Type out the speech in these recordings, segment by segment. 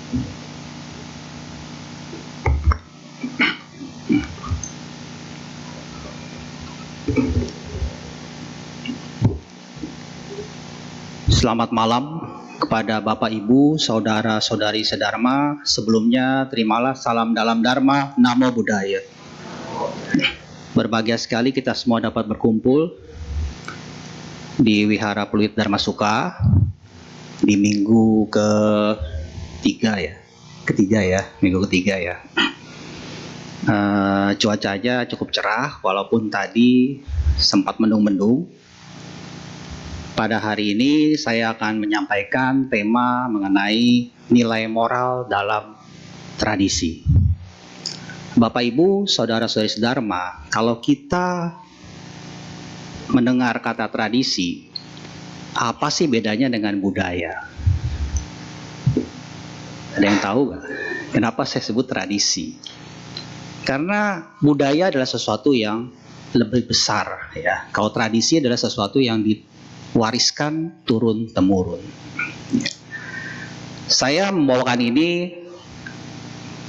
Selamat malam kepada Bapak Ibu, Saudara-saudari sedharma. Sebelumnya terimalah salam dalam Dharma, Namo Buddhaya. Berbahagia sekali kita semua dapat berkumpul di Wihara Pluit Dharma Suka di minggu ketiga ya. Cuacanya cukup cerah walaupun tadi sempat mendung-mendung. Pada hari ini saya akan menyampaikan tema mengenai nilai moral dalam tradisi. Bapak Ibu, Saudara-saudari sedharma, kalau kita mendengar kata tradisi, apa sih bedanya dengan budaya? Ada yang tahu nggak? Kenapa saya sebut tradisi? Karena budaya adalah sesuatu yang lebih besar, ya. Kalau tradisi adalah sesuatu yang wariskan turun-temurun. Saya membawakan ini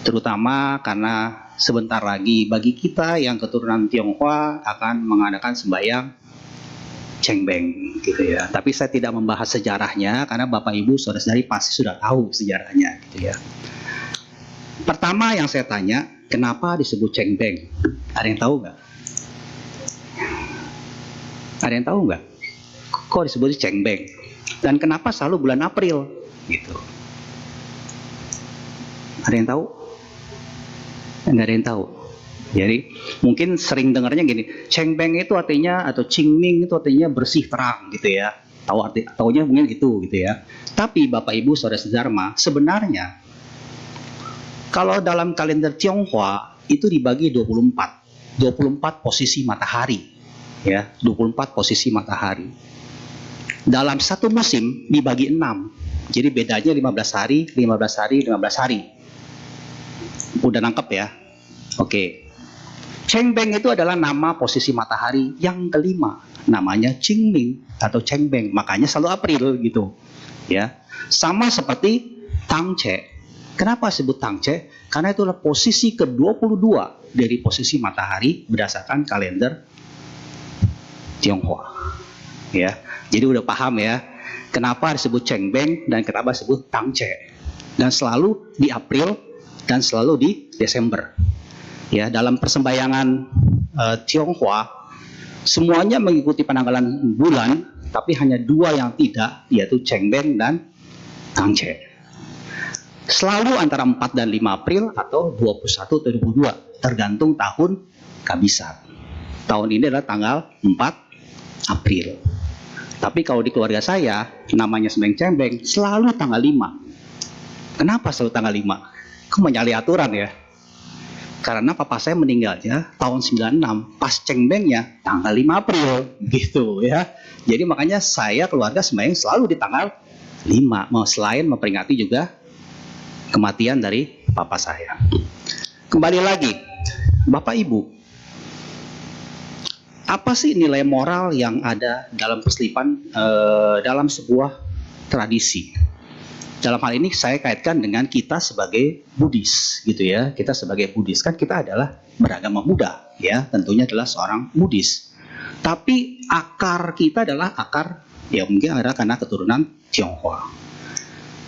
terutama karena sebentar lagi bagi kita yang keturunan Tionghoa akan mengadakan sembahyang Cengbeng gitu ya. Tapi saya tidak membahas sejarahnya karena Bapak Ibu Saudara-saudari pasti sudah tahu sejarahnya gitu ya. Pertama yang saya tanya, kenapa disebut Cengbeng? Ada yang tahu nggak? Ada yang tahu nggak? Kok disebut Cengbeng? Dan kenapa selalu bulan April? Gitu. Ada yang tahu? Nggak ada yang tahu. Jadi mungkin sering dengarnya gini, Cengbeng itu artinya atau Qingming itu artinya bersih terang gitu ya. Taunya mungkin itu gitu ya. Tapi Bapak Ibu Saudara sedharma, sebenarnya kalau dalam kalender Tionghoa itu dibagi 24 posisi matahari ya, 24 posisi matahari. Dalam satu musim dibagi 6. Jadi bedanya 15 hari. Udah nangkep ya? Oke. Cengbeng itu adalah nama posisi matahari yang kelima. Namanya Qingming atau Cengbeng. Makanya selalu April gitu. Ya. Sama seperti Tangce. Kenapa disebut Tangce? Karena itulah posisi ke-22 dari posisi matahari berdasarkan kalender Tionghoa. Ya. Jadi udah paham ya, kenapa disebut Cengbeng dan kenapa disebut Tangce. Dan selalu di April dan selalu di Desember. Ya, dalam persembahyangan Tionghoa semuanya mengikuti penanggalan bulan, tapi hanya dua yang tidak, yaitu Cengbeng dan Tangce. Selalu antara 4 dan 5 April atau 21 atau 22, tergantung tahun Kabisat. Tahun ini adalah tanggal 4 April. Tapi kalau di keluarga saya, namanya Semeng Cengbeng, selalu tanggal 5. Kenapa selalu tanggal 5? Kok menyalahi aturan ya? Karena papa saya meninggalnya tahun 96, pas Cengbengnya tanggal 5 April, gitu ya. Jadi makanya saya keluarga Semeng selalu di tanggal 5, mau selain memperingati juga kematian dari papa saya. Kembali lagi, Bapak Ibu, apa sih nilai moral yang ada dalam perselipan dalam sebuah tradisi? Dalam hal ini saya kaitkan dengan kita sebagai Buddhis, gitu ya. Kita sebagai Buddhis kan kita adalah beragama Buddha, ya. Tentunya adalah seorang Buddhis. Tapi akar kita adalah akar ya mungkin ada karena keturunan Tionghoa.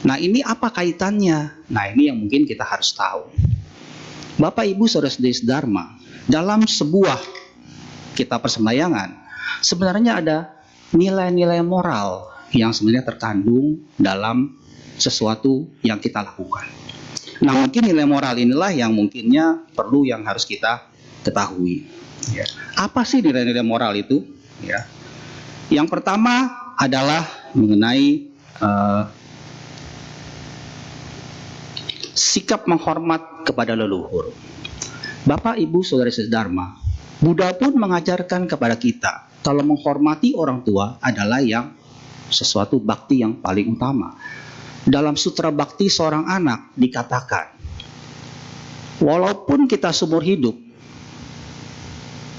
Nah ini apa kaitannya? Nah ini yang mungkin kita harus tahu. Bapak Ibu Saudara-saudari sedharma, dalam sebuah kita persembahyangan, sebenarnya ada nilai-nilai moral yang sebenarnya terkandung dalam sesuatu yang kita lakukan. Nah mungkin nilai moral inilah yang mungkinnya perlu yang harus kita ketahui. Ya. Apa sih nilai-nilai moral itu? Ya. Yang pertama adalah mengenai sikap menghormat kepada leluhur. Bapak, Ibu, Saudara sedharma, Buddha pun mengajarkan kepada kita kalau menghormati orang tua adalah yang sesuatu bakti yang paling utama. Dalam Sutra Bakti Seorang Anak dikatakan, walaupun kita seumur hidup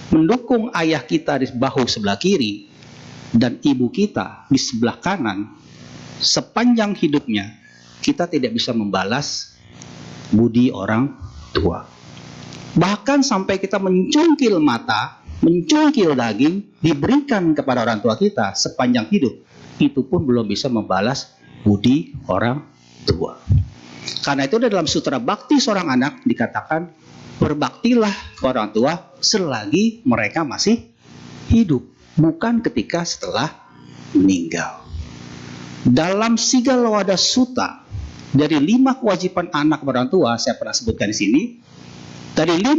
mendukung ayah kita di bahu sebelah kiri dan ibu kita di sebelah kanan sepanjang hidupnya, kita tidak bisa membalas budi orang tua. Bahkan sampai kita mencungkil mata, mencungkil daging, diberikan kepada orang tua kita sepanjang hidup, itu pun belum bisa membalas budi orang tua. Karena itu dalam sutra bakti seorang anak dikatakan, berbaktilah kepada orang tua selagi mereka masih hidup, bukan ketika setelah meninggal. Dalam Sigalowada Sutta, dari 5 kewajiban anak kepada orang tua, saya pernah sebutkan di sini, dari 5,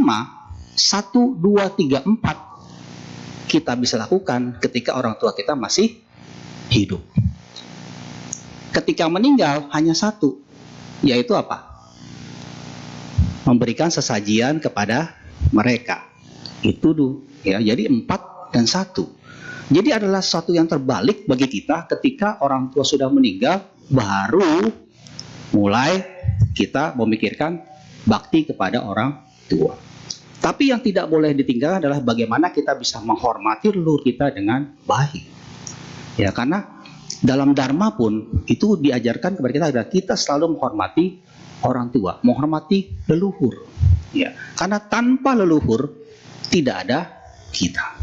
1, 2, 3, 4 kita bisa lakukan ketika orang tua kita masih hidup. Ketika meninggal hanya 1, yaitu apa? Memberikan sesajian kepada mereka. Itu dulu, ya. Jadi 4 dan 1. Jadi adalah sesuatu yang terbalik bagi kita ketika orang tua sudah meninggal, baru mulai kita memikirkan bakti kepada orang tua. Tapi yang tidak boleh ditinggalkan adalah bagaimana kita bisa menghormati leluhur kita dengan baik. Ya, karena dalam Dharma pun itu diajarkan kepada kita adalah kita selalu menghormati orang tua, menghormati leluhur. Ya, karena tanpa leluhur tidak ada kita.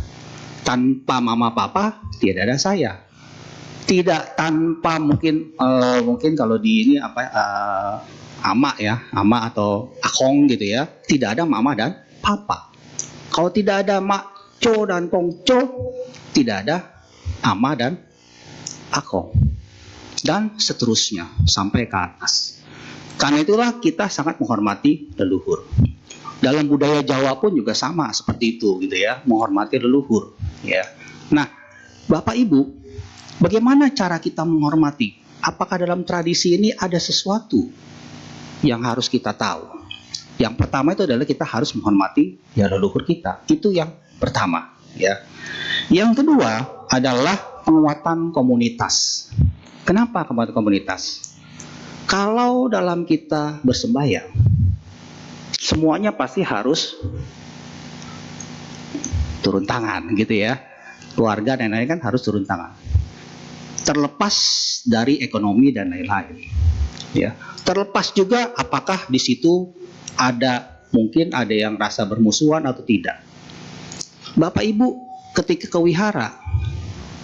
Tanpa mama papa tidak ada saya. Tidak tanpa mungkin kalau di ini ama ya, ama atau akong gitu ya, tidak ada mama dan papa. Kalau tidak ada mak co dan kong co, tidak ada ama dan akong, dan seterusnya sampai ke atas. Karena itulah kita sangat menghormati leluhur. Dalam budaya Jawa pun juga sama seperti itu gitu ya, menghormati leluhur ya. Nah, Bapak Ibu, bagaimana cara kita menghormati? Apakah dalam tradisi ini ada sesuatu yang harus kita tahu? Yang pertama itu adalah kita harus menghormati ya leluhur kita. Itu yang pertama ya. Yang kedua adalah penguatan komunitas. Kenapa penguatan komunitas? Kalau dalam kita bersembahyang, semuanya pasti harus turun tangan gitu ya. Keluarga dan lain-lain kan harus turun tangan. Terlepas dari ekonomi dan lain-lain. Ya. Terlepas juga apakah di situ mungkin ada yang rasa bermusuhan atau tidak. Bapak Ibu ketika ke wihara,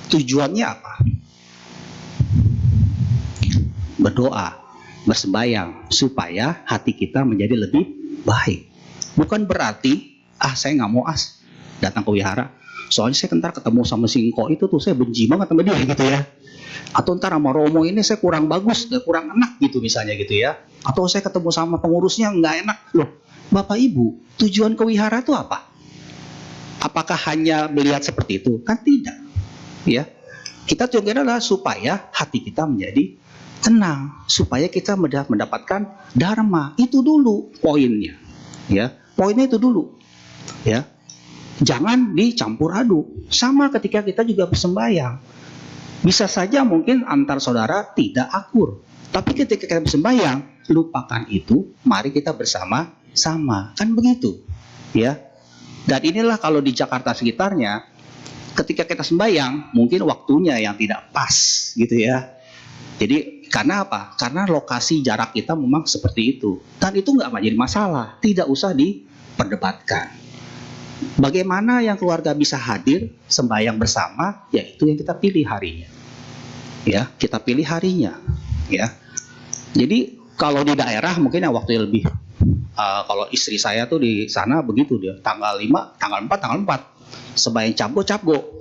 tujuannya apa? Berdoa, bersembahyang supaya hati kita menjadi lebih baik. Bukan berarti saya nggak mau datang ke wihara, soalnya saya ntar ketemu sama si Engko itu tuh saya benci banget sama dia gitu ya. Atau ntar sama Romo ini saya kurang bagus, kurang enak gitu misalnya gitu ya. Atau saya ketemu sama pengurusnya nggak enak. Loh, Bapak Ibu, tujuan ke wihara itu apa? Apakah hanya melihat seperti itu? Kan tidak. Ya, kita tujuannya adalah supaya hati kita menjadi tenang, supaya kita mendapatkan dharma. Itu dulu poinnya. Ya, poinnya itu dulu. Ya, jangan dicampur aduk. Sama ketika kita juga bersembahyang. Bisa saja mungkin antar saudara tidak akur. Tapi ketika kita bersembahyang, lupakan itu, mari kita bersama-sama. Kan begitu. Ya. Dan inilah kalau di Jakarta sekitarnya, ketika kita sembahyang, mungkin waktunya yang tidak pas gitu ya. Jadi karena apa? Karena lokasi jarak kita memang seperti itu. Dan itu nggak jadi masalah. Tidak usah diperdebatkan. Bagaimana yang keluarga bisa hadir sembahyang bersama, yaitu yang kita pilih harinya. Ya, kita pilih harinya. Ya. Jadi kalau di daerah mungkin waktu yang lebih. Kalau istri saya tuh di sana begitu dia, tanggal 5, tanggal 4, tanggal 4. Sembahyang cabgo,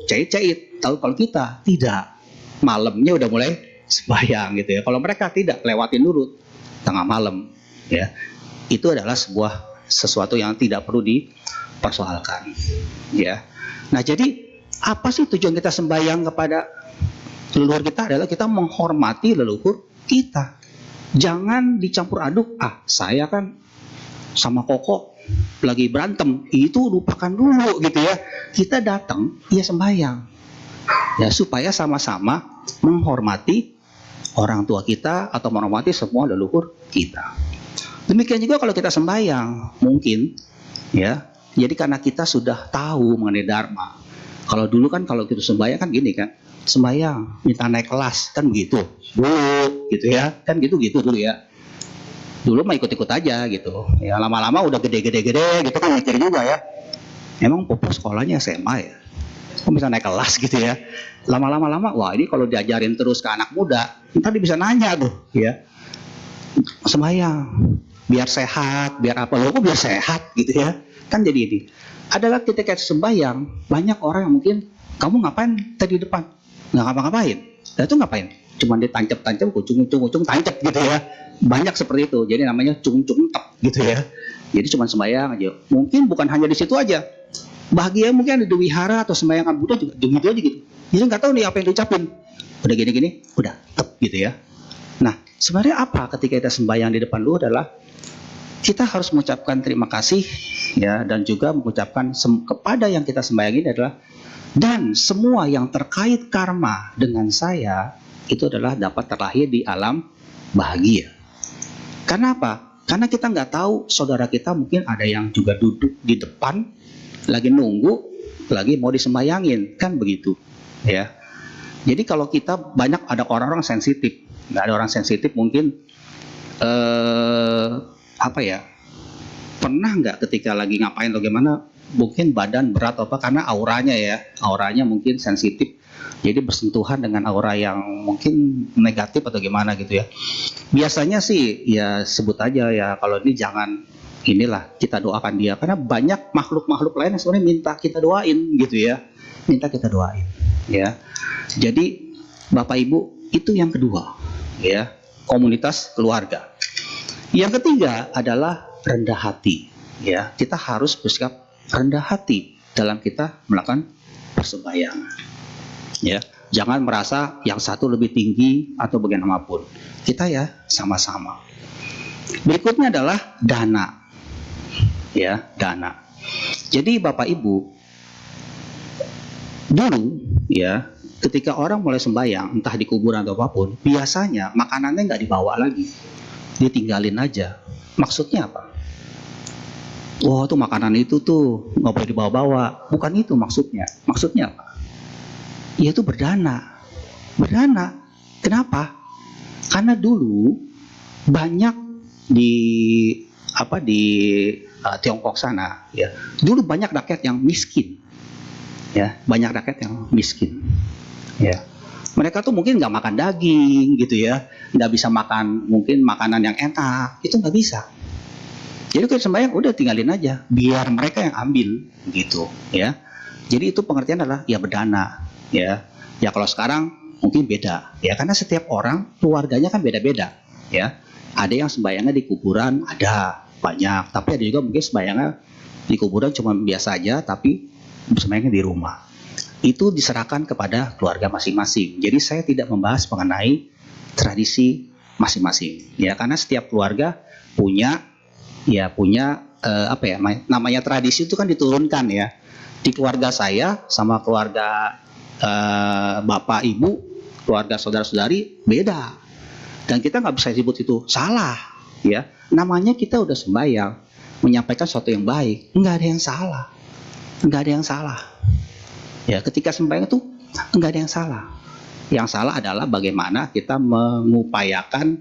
cait. Tahu kalau kita tidak. Malamnya udah mulai sembahyang gitu ya. Kalau mereka tidak, lewatin dulu tengah malam. Ya. Itu adalah sesuatu yang tidak perlu dipersoalkan. Ya. Nah, jadi apa sih tujuan kita sembahyang kepada leluhur kita? Adalah kita menghormati leluhur kita. Jangan dicampur aduk. Saya kan sama Koko lagi berantem. Itu lupakan dulu gitu ya. Kita datang, ya sembahyang. Ya, supaya sama-sama menghormati orang tua kita atau menghormati semua leluhur kita. Demikian juga kalau kita sembahyang, mungkin ya. Jadi karena kita sudah tahu mengenai Dharma. Kalau dulu kan kalau kita sembahyang kan gini kan, sembahyang, minta naik kelas, kan begitu. Dulu gitu ya, kan gitu-gitu dulu ya. Dulu mah ikut-ikut aja gitu. Ya lama-lama udah gede-gede gitu kan mikir juga ya. Emang Popo sekolahnya SMA ya? Kok bisa naik kelas gitu ya? Lama-lama, wah ini kalau diajarin terus ke anak muda, ntar dia bisa nanya tuh, ya. Sembahyang, biar sehat, biar apa? Loh kok biar sehat gitu ya? Kan jadi ini. Adalah ketika sembahyang, banyak orang yang mungkin, kamu ngapain tadi depan? Nggak ngapa-ngapain. Nah itu ngapain? Cuman ditancap-tancap, kucung-kucung tancap gitu ya. Banyak seperti itu. Jadi namanya cung-cung tep gitu ya. Jadi cuma sembahyang aja. Mungkin bukan hanya di situ aja. Bahagia mungkin ada di wihara atau sembayangan Buddha juga gitu aja gitu. Jadi nggak tahu nih apa yang diucapin. Udah gini-gini, udah tep gitu ya. Nah, sebenarnya apa ketika kita sembahyang di depan lu adalah kita harus mengucapkan terima kasih ya, dan juga mengucapkan kepada yang kita sembayangin adalah, dan semua yang terkait karma dengan saya itu adalah dapat terlahir di alam bahagia. Karena apa? Karena kita nggak tahu saudara kita mungkin ada yang juga duduk di depan lagi nunggu, lagi mau disembayangin, kan begitu ya. Jadi kalau kita banyak ada orang-orang sensitif, nggak ada orang sensitif mungkin apa ya, pernah nggak ketika lagi ngapain atau gimana, mungkin badan berat atau apa, karena auranya mungkin sensitif, jadi bersentuhan dengan aura yang mungkin negatif atau gimana gitu ya. Biasanya sih ya sebut aja ya, kalau ini jangan inilah, kita doakan dia, karena banyak makhluk-makhluk lain yang sebenarnya minta kita doain gitu ya, minta kita doain ya. Jadi Bapak Ibu, itu yang kedua ya, komunitas keluarga. Yang ketiga adalah rendah hati ya, kita harus bersikap rendah hati dalam kita melakukan persembahyangan ya. Jangan merasa yang satu lebih tinggi atau bagaimanapun, kita ya sama-sama. Berikutnya adalah dana ya, dana. Jadi Bapak Ibu, dulu ya, ketika orang mulai sembahyang entah di kuburan atau apapun, biasanya makanannya nggak dibawa lagi, ditinggalin aja. Maksudnya apa? Wah tuh makanan itu tuh nggak boleh dibawa-bawa. Bukan itu maksudnya. Maksudnya apa? Ya itu berdana. Berdana. Kenapa? Karena dulu banyak di Tiongkok sana ya, dulu banyak rakyat yang miskin ya, banyak rakyat yang miskin ya. Mereka tuh mungkin nggak makan daging gitu ya, nggak bisa makan mungkin makanan yang enak, itu nggak bisa. Jadi kalau sembahyang udah tinggalin aja, biar mereka yang ambil gitu ya. Jadi itu pengertian adalah ya berdana ya. Ya kalau sekarang mungkin beda ya, karena setiap orang keluarganya kan beda-beda ya. Ada yang sembayangnya di kuburan, ada banyak, tapi ada juga mungkin sembayangnya di kuburan cuma biasa aja, tapi sembayangnya di rumah. Itu diserahkan kepada keluarga masing-masing. Jadi saya tidak membahas mengenai tradisi masing-masing ya, karena setiap keluarga punya namanya tradisi itu kan diturunkan ya. Di keluarga saya sama keluarga bapak ibu, keluarga saudara-saudari beda. Dan kita nggak bisa sebut itu salah ya. Namanya kita udah sembahyang, menyampaikan sesuatu yang baik, nggak ada yang salah. Nggak ada yang salah ya, ketika sembahyang itu nggak ada yang salah. Yang salah adalah bagaimana kita mengupayakan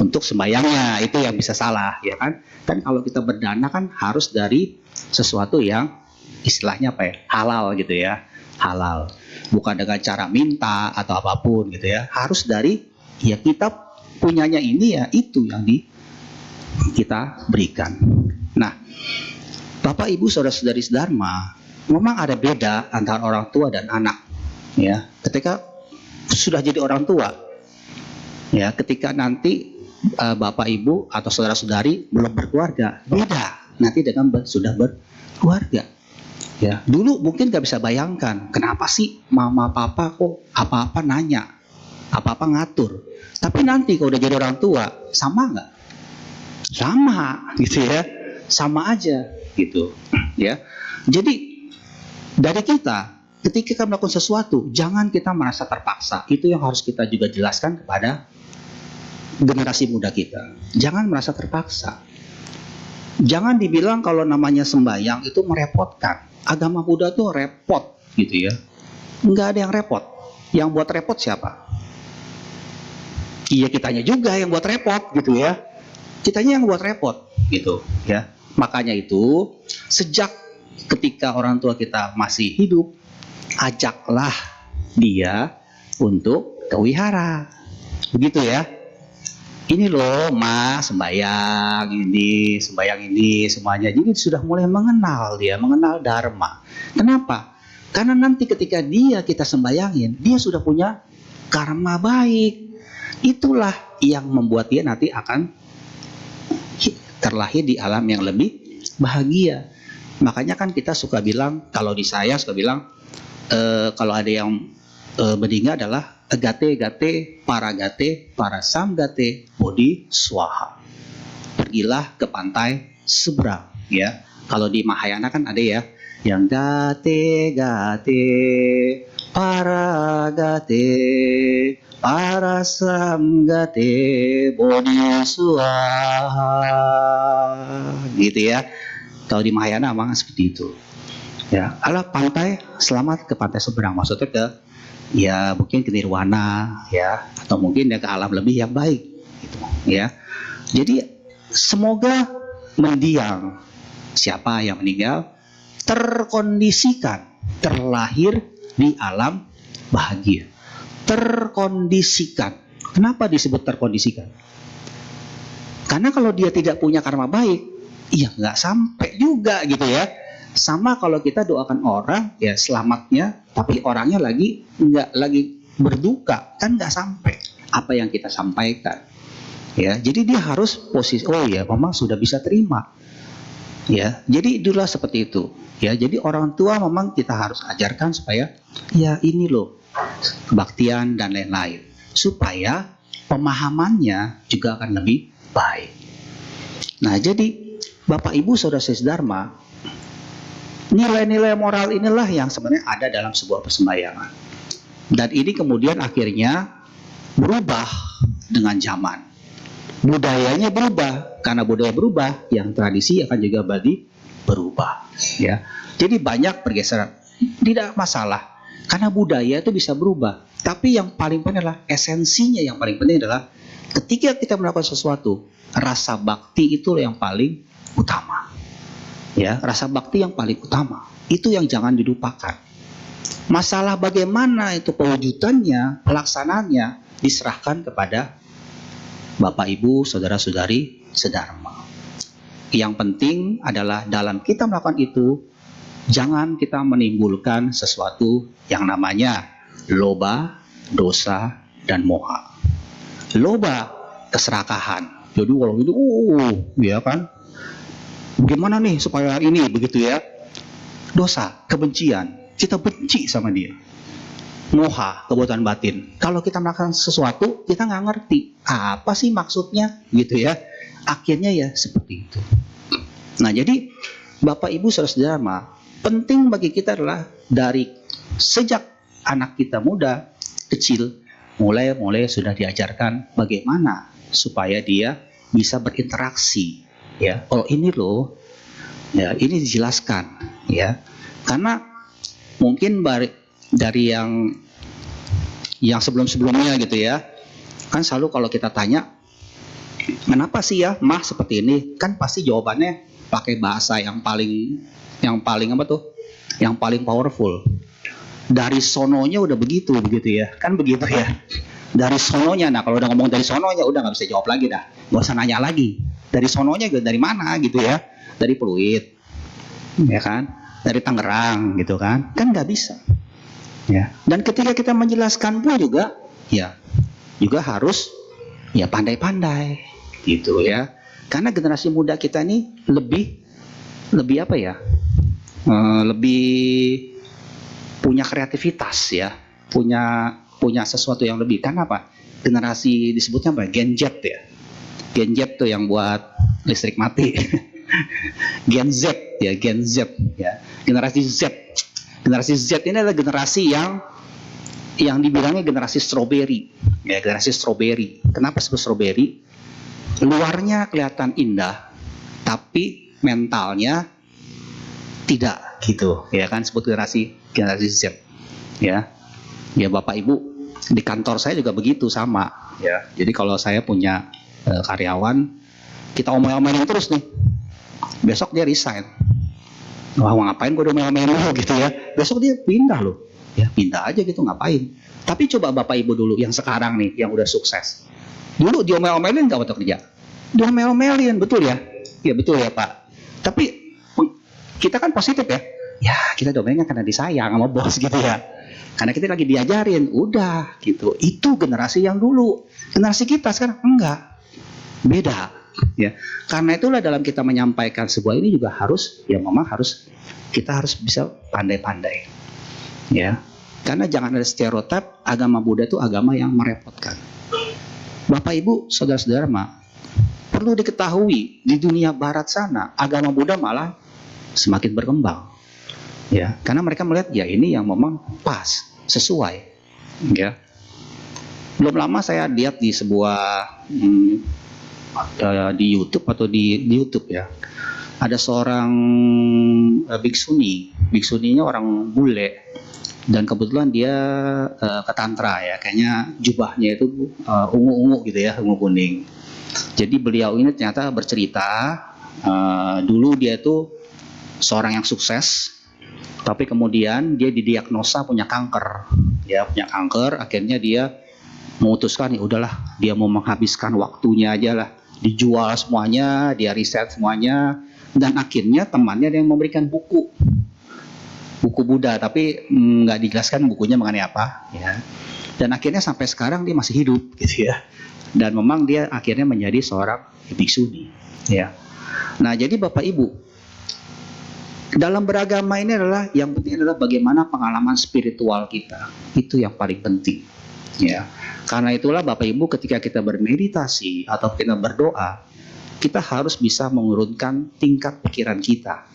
untuk sembayangnya, itu yang bisa salah ya kan. Kan kalau kita berdana kan harus dari sesuatu yang istilahnya apa ya, halal gitu ya, halal, bukan dengan cara minta atau apapun gitu ya. Harus dari ya kita punyanya ini ya, itu yang kita berikan. Nah Bapak Ibu saudara-saudari Dharma, memang ada beda antara orang tua dan anak ya. Ketika sudah jadi orang tua ya, ketika nanti Bapak Ibu atau saudara-saudari belum berkeluarga, beda nanti dengan sudah berkeluarga ya. Dulu mungkin gak bisa bayangkan, kenapa sih mama papa kok apa-apa nanya, apa-apa ngatur. Tapi nanti kalau udah jadi orang tua, sama nggak? Sama gitu ya, sama aja gitu ya. Jadi dari kita, ketika kita melakukan sesuatu, jangan kita merasa terpaksa. Itu yang harus kita juga jelaskan kepada generasi muda kita. Jangan merasa terpaksa. Jangan dibilang kalau namanya sembahyang itu merepotkan. Agama Buddha tuh repot gitu ya. Nggak ada yang repot. Yang buat repot siapa? Iya, kitanya juga yang buat repot gitu ya. Kitanya yang buat repot gitu ya. Makanya itu sejak ketika orang tua kita masih hidup, ajaklah dia untuk ke wihara. Begitu ya. Ini loh, Mas, sembahyang ini semuanya. Jadi sudah mulai mengenal dharma. Kenapa? Karena nanti ketika kita sembayangin, dia sudah punya karma baik. Itulah yang membuat dia nanti akan terlahir di alam yang lebih bahagia. Makanya kan kita suka bilang, kalau di saya suka bilang, kalau ada yang meninggal adalah gate para samgate bodhi swaha. Pergilah ke pantai seberang ya. Kalau di Mahayana kan ada ya yang gate para samgate bodhi swaha gitu ya. Kalau di Mahayana memang seperti itu. Ya, ala pantai, selamat ke pantai seberang, maksudnya ke ya mungkin ke nirwana ya, atau mungkin ya ke alam lebih yang baik gitu ya. Jadi semoga mendiang siapa yang meninggal terkondisikan terlahir di alam bahagia. Terkondisikan. Kenapa disebut terkondisikan? Karena kalau dia tidak punya karma baik, ya nggak sampai juga gitu ya. Sama kalau kita doakan orang ya selamatnya, tapi orangnya nggak lagi berduka, kan nggak sampai apa yang kita sampaikan. Ya, jadi dia harus posisi, oh ya, memang sudah bisa terima. Ya, jadi itulah seperti itu. Ya, jadi orang tua memang kita harus ajarkan supaya ya ini loh kebaktian dan lain-lain, supaya pemahamannya juga akan lebih baik. Nah, jadi Bapak Ibu Saudara Dharma, nilai-nilai moral inilah yang sebenarnya ada dalam sebuah persembahyangan. Dan ini kemudian akhirnya berubah dengan zaman. Budayanya berubah, karena budaya berubah, yang tradisi akan juga berubah. Ya, jadi banyak pergeseran. Tidak masalah, karena budaya itu bisa berubah. Tapi yang paling penting adalah esensinya, yang paling penting adalah ketika kita melakukan sesuatu, rasa bakti itu yang paling utama. Ya, rasa bakti yang paling utama itu yang jangan dilupakan. Masalah bagaimana itu pewujudannya, pelaksanaannya diserahkan kepada Bapak Ibu Saudara-saudari sedharma. Yang penting adalah dalam kita melakukan itu, jangan kita menimbulkan sesuatu yang namanya loba, dosa, dan moha. Loba, keserakahan. Jadi kalau itu ya kan, bagaimana nih supaya ini begitu ya. Dosa, kebencian, kita benci sama dia. Moha, kebutuhan batin. Kalau kita melakukan sesuatu, kita nggak ngerti apa sih maksudnya, gitu ya. Akhirnya ya seperti itu. Nah, jadi Bapak Ibu Saudara-saudara, penting bagi kita adalah dari sejak anak kita muda, kecil, mulai sudah diajarkan bagaimana supaya dia bisa berinteraksi. Ya, kalau ini loh, ya ini dijelaskan, ya, karena mungkin dari yang sebelumnya gitu ya, kan selalu kalau kita tanya kenapa sih ya mah seperti ini, kan pasti jawabannya pakai bahasa yang paling apa tuh, yang paling powerful. Dari sononya udah begitu ya, kan begitu ya, dari sononya. Nah, kalau udah ngomong dari sononya udah nggak bisa jawab lagi dah, nggak usah nanya lagi dari sononya dari mana gitu ya, dari Pluit ya kan, dari Tangerang gitu kan nggak bisa ya. Dan ketika kita menjelaskan pun juga ya juga harus ya pandai-pandai gitu ya, karena generasi muda kita ini lebih apa ya, lebih punya kreativitas ya, punya sesuatu yang lebih. Karena apa? Generasi disebutnya apa? Gen Z ya. Gen Z tuh yang buat listrik mati. Gen Z ya, Gen Z ya. Generasi Z. Generasi Z ini adalah generasi yang dibilangnya generasi strawberry. Ya, generasi strawberry. Kenapa disebut strawberry? Luarnya kelihatan indah, tapi mentalnya tidak gitu ya kan, sebut generasi Z ya. Ya Bapak Ibu, di kantor saya juga begitu sama. Ya, jadi kalau saya punya karyawan, kita omel-omelin terus nih. Besok dia resign. Wah, ngapain gue omel-omelin dulu gitu ya. Besok dia pindah loh. Ya, pindah aja gitu, ngapain. Tapi coba Bapak Ibu dulu yang sekarang nih, yang udah sukses. Dulu diomel-omelin nggak waktu kerja? Diomel-omelin, betul ya? Ya betul ya Pak. Tapi kita kan positif ya. Ya kita domelnya karena disayang sama bos gitu ya. Karena kita lagi diajarin, udah gitu. Itu generasi yang dulu. Generasi kita sekarang enggak. Beda. Ya. Karena itulah dalam kita menyampaikan sebuah ini juga harus, ya memang harus, kita harus bisa pandai-pandai. Ya. Karena jangan ada stereotip agama Buddha itu agama yang merepotkan. Bapak Ibu, saudara-saudara perlu diketahui di dunia barat sana agama Buddha malah semakin berkembang. Ya, karena mereka melihat ya ini yang memang pas, sesuai. Ya. Belum lama saya lihat di sebuah di YouTube atau di YouTube ya. Ada seorang biksuninya orang bule dan kebetulan dia ke tantra ya, kayaknya jubahnya itu ungu-ungu gitu ya, ungu kuning. Jadi beliau ini ternyata bercerita dulu dia itu seorang yang sukses, tapi kemudian dia didiagnosa punya kanker, ya punya kanker. Akhirnya dia memutuskan ya udahlah, dia mau menghabiskan waktunya aja lah, dijual semuanya, dia riset semuanya, dan akhirnya temannya yang memberikan buku Buddha, tapi nggak dijelaskan bukunya mengenai apa, ya. Dan akhirnya sampai sekarang dia masih hidup, gitu ya. Dan memang dia akhirnya menjadi seorang biksuni, ya. Nah, jadi Bapak Ibu, dalam beragama ini adalah yang penting adalah bagaimana pengalaman spiritual kita, itu yang paling penting, ya. Karena itulah Bapak Ibu, ketika kita bermeditasi atau kita berdoa, kita harus bisa menurunkan tingkat pikiran kita.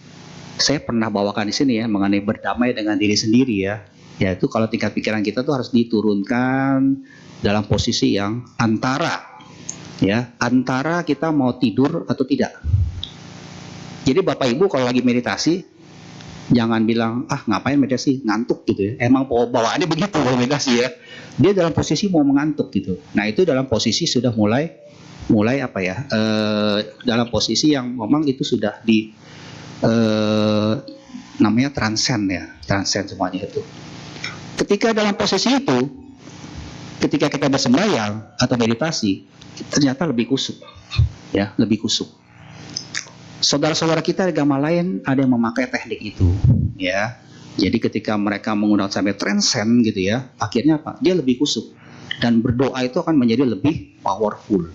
Saya pernah bawakan di sini ya mengenai berdamai dengan diri sendiri ya. Yaitu kalau tingkat pikiran kita tuh harus diturunkan dalam posisi yang antara kita mau tidur atau tidak. Jadi Bapak Ibu kalau lagi meditasi jangan bilang ngapain meditasi, ngantuk gitu ya. Emang bawaannya begitu kalau meditasi ya. Dia dalam posisi mau mengantuk gitu. Nah itu dalam posisi sudah mulai dalam posisi yang memang itu sudah namanya transcend semuanya itu. Ketika dalam posisi itu, ketika kita bersembahyang atau meditasi, ternyata lebih kusuk, ya lebih kusuk. Saudara-saudara kita agama lain ada yang memakai teknik itu, ya. Jadi ketika mereka menggunakan sampai transcend gitu ya, akhirnya apa? Dia lebih kusuk dan berdoa itu akan menjadi lebih powerful.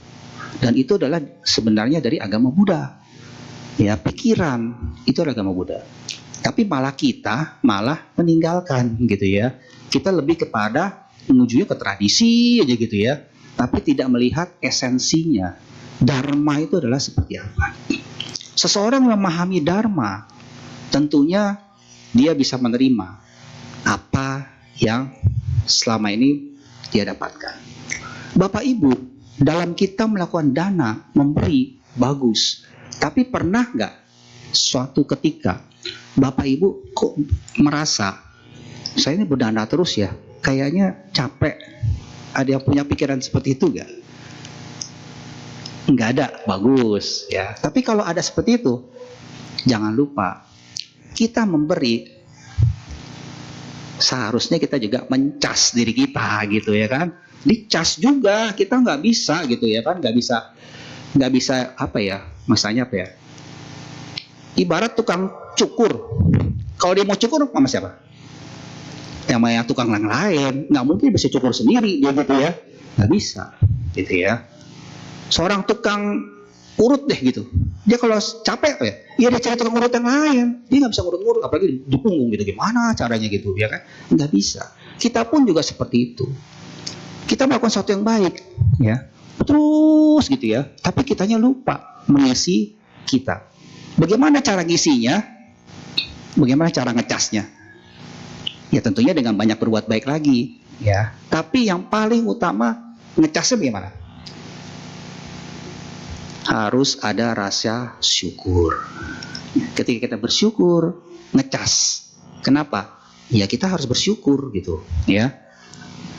Dan itu adalah sebenarnya dari agama Buddha. Ya, pikiran itu adalah agama Buddha. Tapi kita malah meninggalkan gitu ya. Kita lebih kepada menujunya ke tradisi aja gitu ya. Tapi tidak melihat esensinya. Dharma itu adalah seperti apa. Seseorang memahami Dharma, tentunya dia bisa menerima apa yang selama ini dia dapatkan. Bapak Ibu, dalam kita melakukan dana, memberi, bagus. Tapi pernah nggak suatu ketika Bapak Ibu kok merasa saya ini berdana terus ya, kayaknya capek. Ada yang punya pikiran seperti itu nggak? Nggak ada, bagus ya. Tapi kalau ada seperti itu, jangan lupa kita memberi, seharusnya kita juga mencas diri kita gitu ya kan. Dicas juga, kita nggak bisa gitu ya kan, nggak bisa masanya apa ya, ibarat tukang cukur, kalau dia mau cukur sama siapa? Yang tukang yang lain, nggak mungkin bisa cukur sendiri dia gitu ya, nggak bisa gitu ya. Seorang tukang urut deh gitu, dia kalau capek ya dia cari tukang urut yang lain, dia nggak bisa ngurut-ngurut, apalagi di punggung gitu, gimana caranya gitu ya kan, nggak bisa. Kita pun juga seperti itu, kita melakukan sesuatu yang baik ya terus gitu ya, tapi kitanya lupa mengisi kita. Bagaimana cara ngisinya? Bagaimana cara ngecasnya? Ya tentunya dengan banyak berbuat baik lagi ya. Tapi yang paling utama ngecasnya bagaimana? Harus ada rasa syukur. Ketika kita bersyukur, ngecas. Kenapa? Ya kita harus bersyukur gitu ya.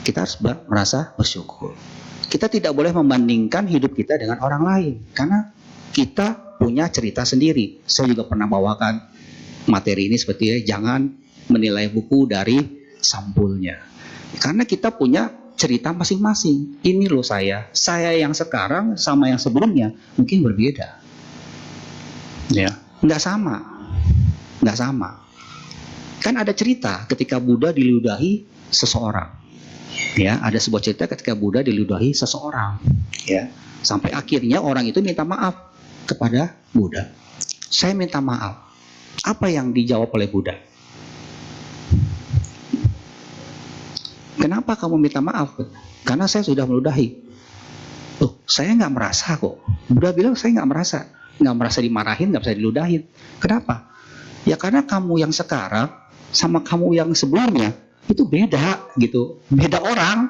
Kita harus merasa bersyukur. Kita tidak boleh membandingkan hidup kita dengan orang lain, karena kita punya cerita sendiri. Saya juga pernah bawakan materi ini seperti jangan menilai buku dari sampulnya. Karena kita punya cerita masing-masing. Ini loh saya yang sekarang sama yang sebelumnya mungkin berbeda. Ya, nggak sama. Kan ada cerita ketika Buddha diludahi seseorang. Ya, ada sebuah cerita ketika Buddha diludahi seseorang. Ya, sampai akhirnya orang itu minta maaf kepada Buddha. Saya minta maaf. Apa yang dijawab oleh Buddha? Kenapa kamu minta maaf? Karena saya sudah meludahi. Oh, saya nggak merasa kok. Buddha bilang saya nggak merasa dimarahin, nggak bisa diludahin. Kenapa? Ya karena kamu yang sekarang sama kamu yang sebelumnya itu beda gitu, beda orang.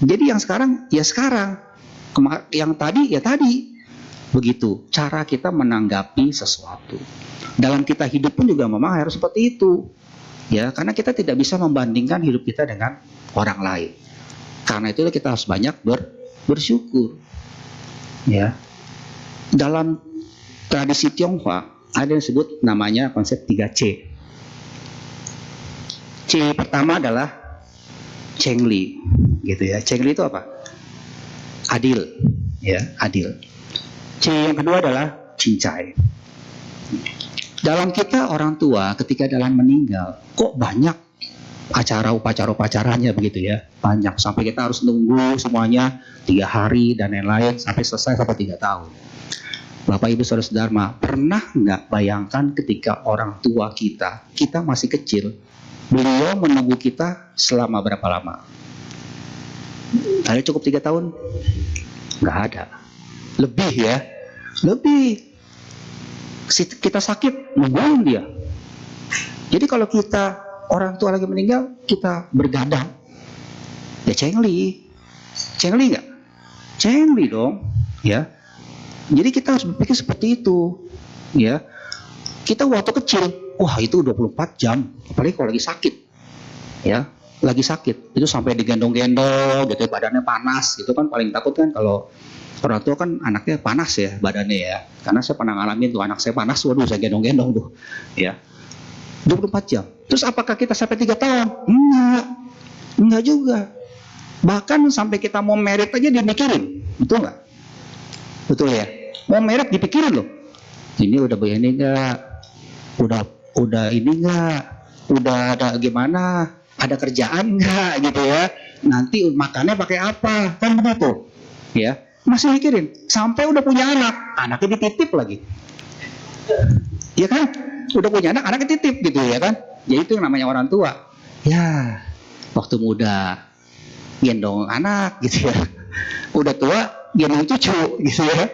Jadi yang sekarang ya sekarang, yang tadi ya tadi. Begitu cara kita menanggapi sesuatu. Dalam kita hidup pun juga memang harus seperti itu. Ya, karena kita tidak bisa membandingkan hidup kita dengan orang lain. Karena itu kita harus banyak bersyukur. Ya. Dalam tradisi Tionghoa ada yang disebut namanya konsep 3C. C pertama adalah Chengli, gitu ya. Chengli itu apa? Adil, ya, adil. C yang kedua adalah Cincai. Dalam kita orang tua ketika dalam meninggal, kok banyak upacaranya begitu ya, banyak sampai kita harus nunggu semuanya 3 hari dan lain-lain sampai selesai sampai 3 tahun. Bapak Ibu Saudara Dharma, pernah nggak bayangkan ketika orang tua kita masih kecil, beliau menunggu kita selama berapa lama? Ada cukup 3 tahun? Nggak ada. Lebih ya, lebih. Kita sakit, nungguin dia. Jadi kalau kita orang tua lagi meninggal, kita bergadang, ya Chengli nggak? Chengli dong, ya. Jadi kita harus berpikir seperti itu, ya. Kita waktu kecil, wah itu 24 jam, apalagi kalau lagi sakit, ya, lagi sakit, itu sampai digendong-gendong, gitu, badannya panas, gitu kan paling takut kan kalau orang tua kan anaknya panas ya badannya ya, karena saya pernah ngalamin tuh anak saya panas, waduh saya gendong-gendong tuh, ya, 24 jam. Terus apakah kita sampai 3 tahun? Enggak juga. Bahkan sampai kita mau merit aja dimikirin, betul nggak? Betul ya. Mau merit dipikirin loh. Ini udah begini nggak? Udah ini nggak? Udah ada gimana? Ada kerjaan nggak gitu ya? Nanti makannya pakai apa? Kan begitu, ya. Masih mikirin. Sampai udah punya anak, anaknya dititip lagi. Ya kan? Udah punya anak, anaknya titip gitu ya kan? Ya itu yang namanya orang tua. Ya, waktu muda gendong anak gitu ya. Udah tua gendong cucu gitu ya.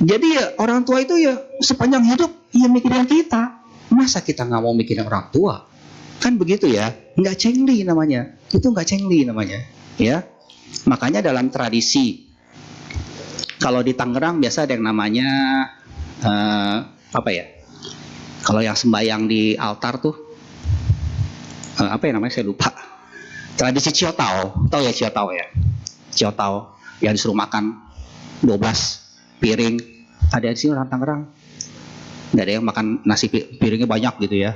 Jadi ya orang tua itu ya sepanjang hidup ya mikirin kita. Masa kita nggak mau mikirin orang tua? Kan begitu ya. Nggak Chengli namanya. Itu nggak Chengli namanya. Ya. Makanya dalam tradisi, kalau di Tangerang biasa ada yang namanya apa ya? Kalau yang sembahyang di altar tuh apa ya namanya? Saya lupa. Tradisi Ciotao, tahu ya Ciotao ya? Ciotao yang disuruh makan 12 piring. Ada di sini orang Tangerang. Nggak ada yang makan nasi piringnya banyak gitu ya.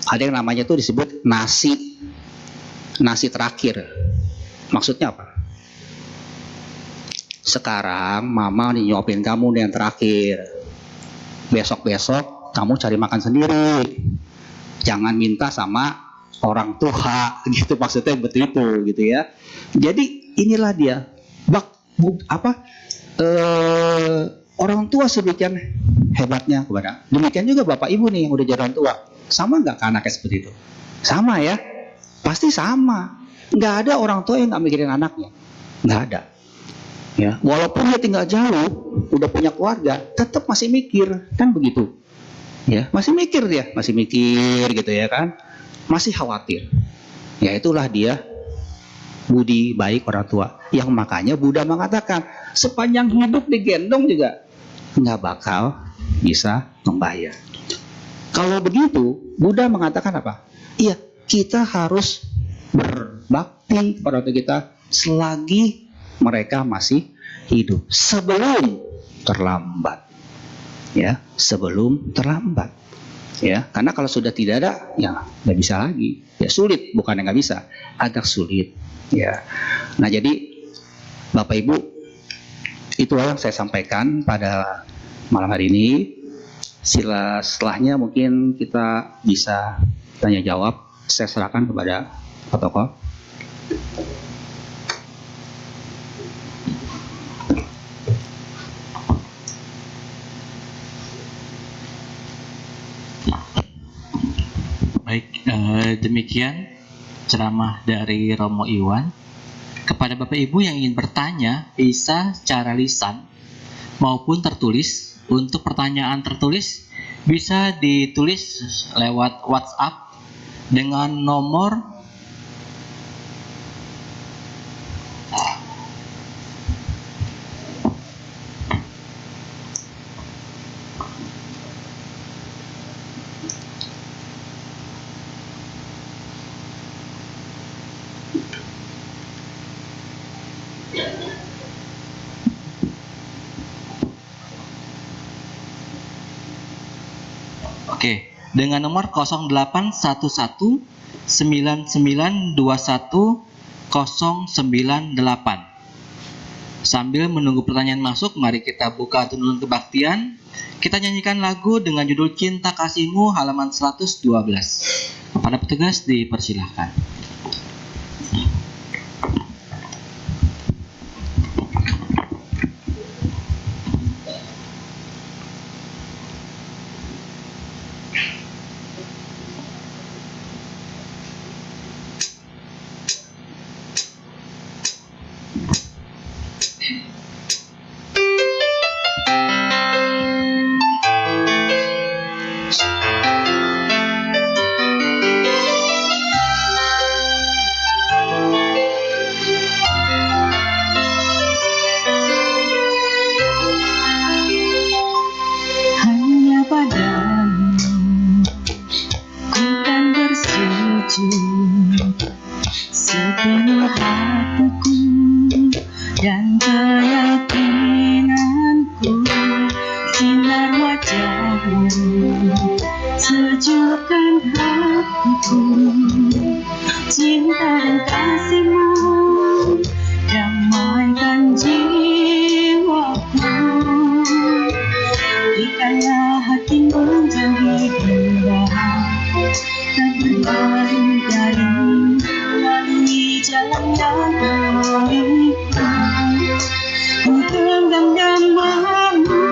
Ada yang namanya tuh disebut nasi terakhir. Maksudnya apa? Sekarang mama nih nyuapin kamu nih yang terakhir. Besok kamu cari makan sendiri. Jangan minta sama orang tua gitu, maksudnya begitu gitu ya. Jadi inilah dia orang tua sedemikian hebatnya kepada. Demikian juga bapak ibu nih yang udah jadi orang tua. Sama nggak ke anaknya seperti itu? Sama ya, pasti sama. Nggak ada orang tua yang nggak mikirin anaknya, nggak ada. Ya, walaupun dia tinggal jauh, udah punya keluarga, tetap masih mikir, kan begitu. Ya, masih mikir gitu ya kan, masih khawatir. Ya itulah dia budi baik orang tua. Yang makanya Buddha mengatakan sepanjang hidup digendong juga nggak bakal bisa membayar. Kalau begitu, Buddha mengatakan apa? Iya, kita harus berbakti berbakti kepada orang tua kita selagi mereka masih hidup, sebelum terlambat. Ya, sebelum terlambat. Ya, karena kalau sudah tidak ada, ya nggak bisa lagi. Ya sulit, bukan nggak bisa, agak sulit. Ya, nah jadi Bapak Ibu, itu yang saya sampaikan pada malam hari ini. Setelahnya mungkin kita bisa tanya jawab. Saya serahkan kepada Pak Tokoh. Baik, demikian ceramah dari Romo Iwan. Kepada Bapak Ibu yang ingin bertanya, bisa secara lisan maupun tertulis. Untuk pertanyaan tertulis, bisa ditulis lewat WhatsApp dengan nomor 0811 9921 098. Sambil menunggu pertanyaan masuk, mari kita buka tuntunan kebaktian. Kita nyanyikan lagu dengan judul Cinta Kasihmu halaman 112. Kepada petugas dipersilahkan. Sepenuh hatiku dan keyakinanku, sinar wajahmu sejukkan hatiku. Cinta dan kasihmu damaikan jiwaku. Berikanlah hati menjadi indah, tak berpaling dari melalui jalan yang berliku. Ku genggam namamu,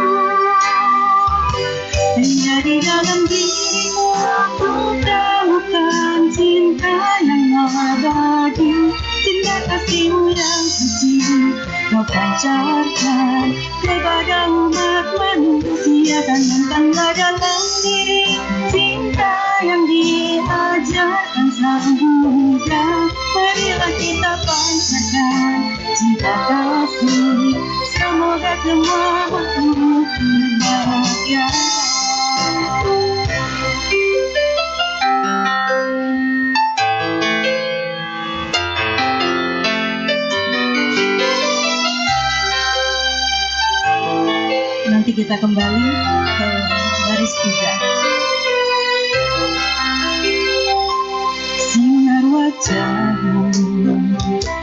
hanya di dalam dirimu aku temukan cinta yang abadi. Cinta kasihmu yang suci kau pancarkan kepada umat manusia, tanamkanlah dalam diri cinta yang diajarkan Sang Buddha. Marilah kita pancarkan cinta kasih, semoga semua makhluk berbahagia. Nanti kita kembali ke baris 3. Sinar wajahmu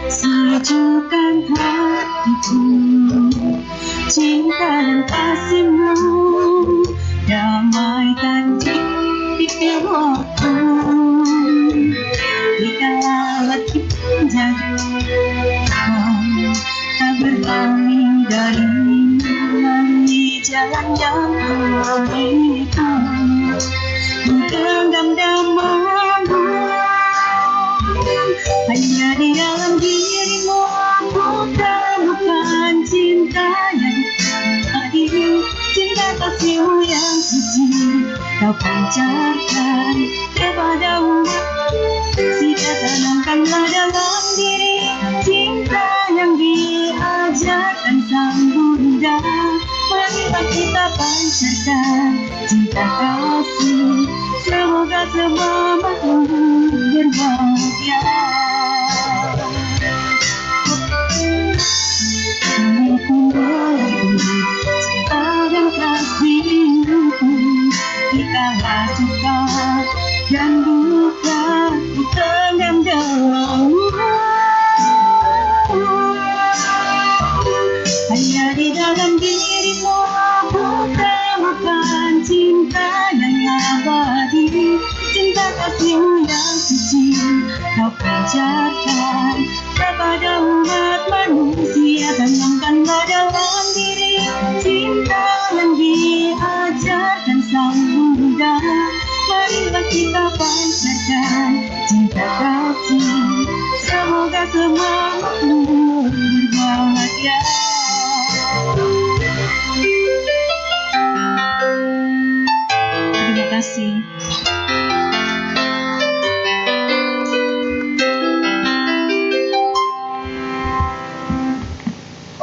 sejukkan hatiku. Cinta dan kasihmu damaikan jiwaku. Berikanlah hati menjadi tak berpaling dari melalui jalan yang berliku. Ku genggam namamu, hanya di dalam dirimu aku temukan cinta yang abadi. Cinta kasihmu yang suci kau pancarkan kepada umat manusia, tanamkanlah dalam diri cinta yang diajarkan Sang Buddha. Marilah kita pancarkan cinta kasih, semoga semua makhluk berbahagia. kita suka dan duka dipendam dalam hanya di dalam dirimu aku temukan cinta yang abadi, cinta kasihmu yang suci kau ajarkan kepada umat manusia. Tanamkanlah dalam diri cinta yang diajarkan Sang Buddha. Marilah kita pancarkan cinta kasih, semoga semua makhluk berbahagia. Terima kasih.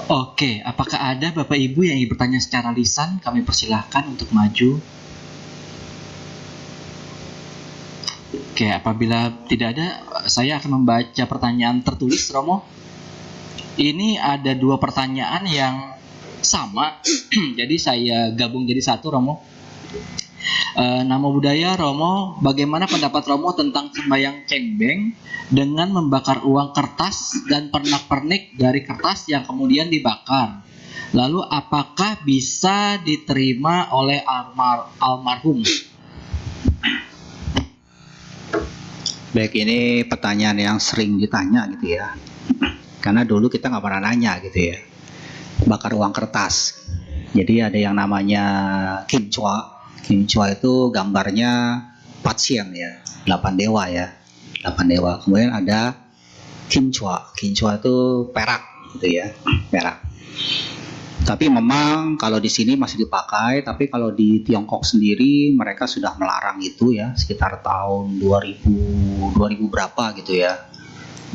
Oke, apakah ada Bapak Ibu yang ingin bertanya secara lisan? Kami persilahkan untuk maju. Oke, apabila tidak ada, saya akan membaca pertanyaan tertulis, Romo. Ini ada 2 pertanyaan yang sama, jadi saya gabung jadi satu, Romo. Namo Buddhaya, Romo, bagaimana pendapat Romo tentang sembahyang cengbeng dengan membakar uang kertas dan pernak-pernik dari kertas yang kemudian dibakar? Lalu apakah bisa diterima oleh almarhum? Baik, ini pertanyaan yang sering ditanya gitu ya. Karena dulu kita nggak pernah nanya gitu ya. Bakar uang kertas. Jadi ada yang namanya kimchwa. Kimchwa itu gambarnya Patsien ya, 8 dewa ya. 8 dewa. Kemudian ada kimchwa. Kimchwa itu perak gitu ya, perak. Tapi memang kalau di sini masih dipakai, tapi kalau di Tiongkok sendiri mereka sudah melarang itu ya, sekitar tahun 2000 berapa gitu ya.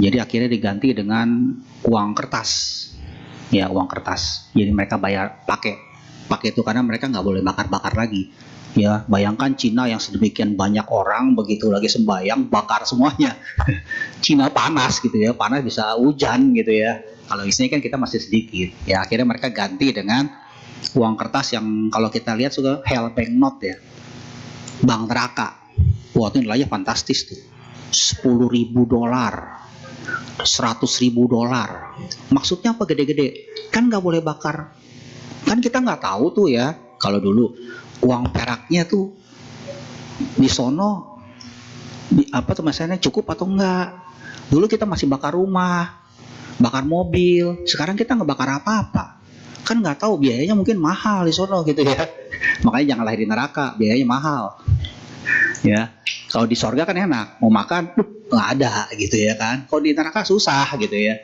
Jadi akhirnya diganti dengan uang kertas. Ya, uang kertas. Jadi mereka bayar pakai itu karena mereka nggak boleh bakar-bakar lagi. Ya, bayangkan Cina yang sedemikian banyak orang begitu lagi sembahyang bakar semuanya. Cina panas gitu ya, panas bisa hujan gitu ya. Kalau di sini kan kita masih sedikit. Ya, akhirnya mereka ganti dengan uang kertas yang kalau kita lihat sudah hell bank note ya. Bank neraka. Wah, itu nilainya fantastis tuh. $10.000, $100.000. Maksudnya apa gede-gede? Kan nggak boleh bakar. Kan kita nggak tahu tuh ya. Kalau dulu uang peraknya tuh di sono apa tuh masalahnya cukup atau enggak. Dulu kita masih bakar rumah, bakar mobil. Sekarang kita nggak bakar apa-apa. Kan nggak tahu biayanya mungkin mahal di sono gitu ya. Makanya jangan lahir di neraka, biayanya mahal. Ya, kalau di sorga kan enak, mau makan nggak ada gitu ya kan. Kalau di neraka susah gitu ya.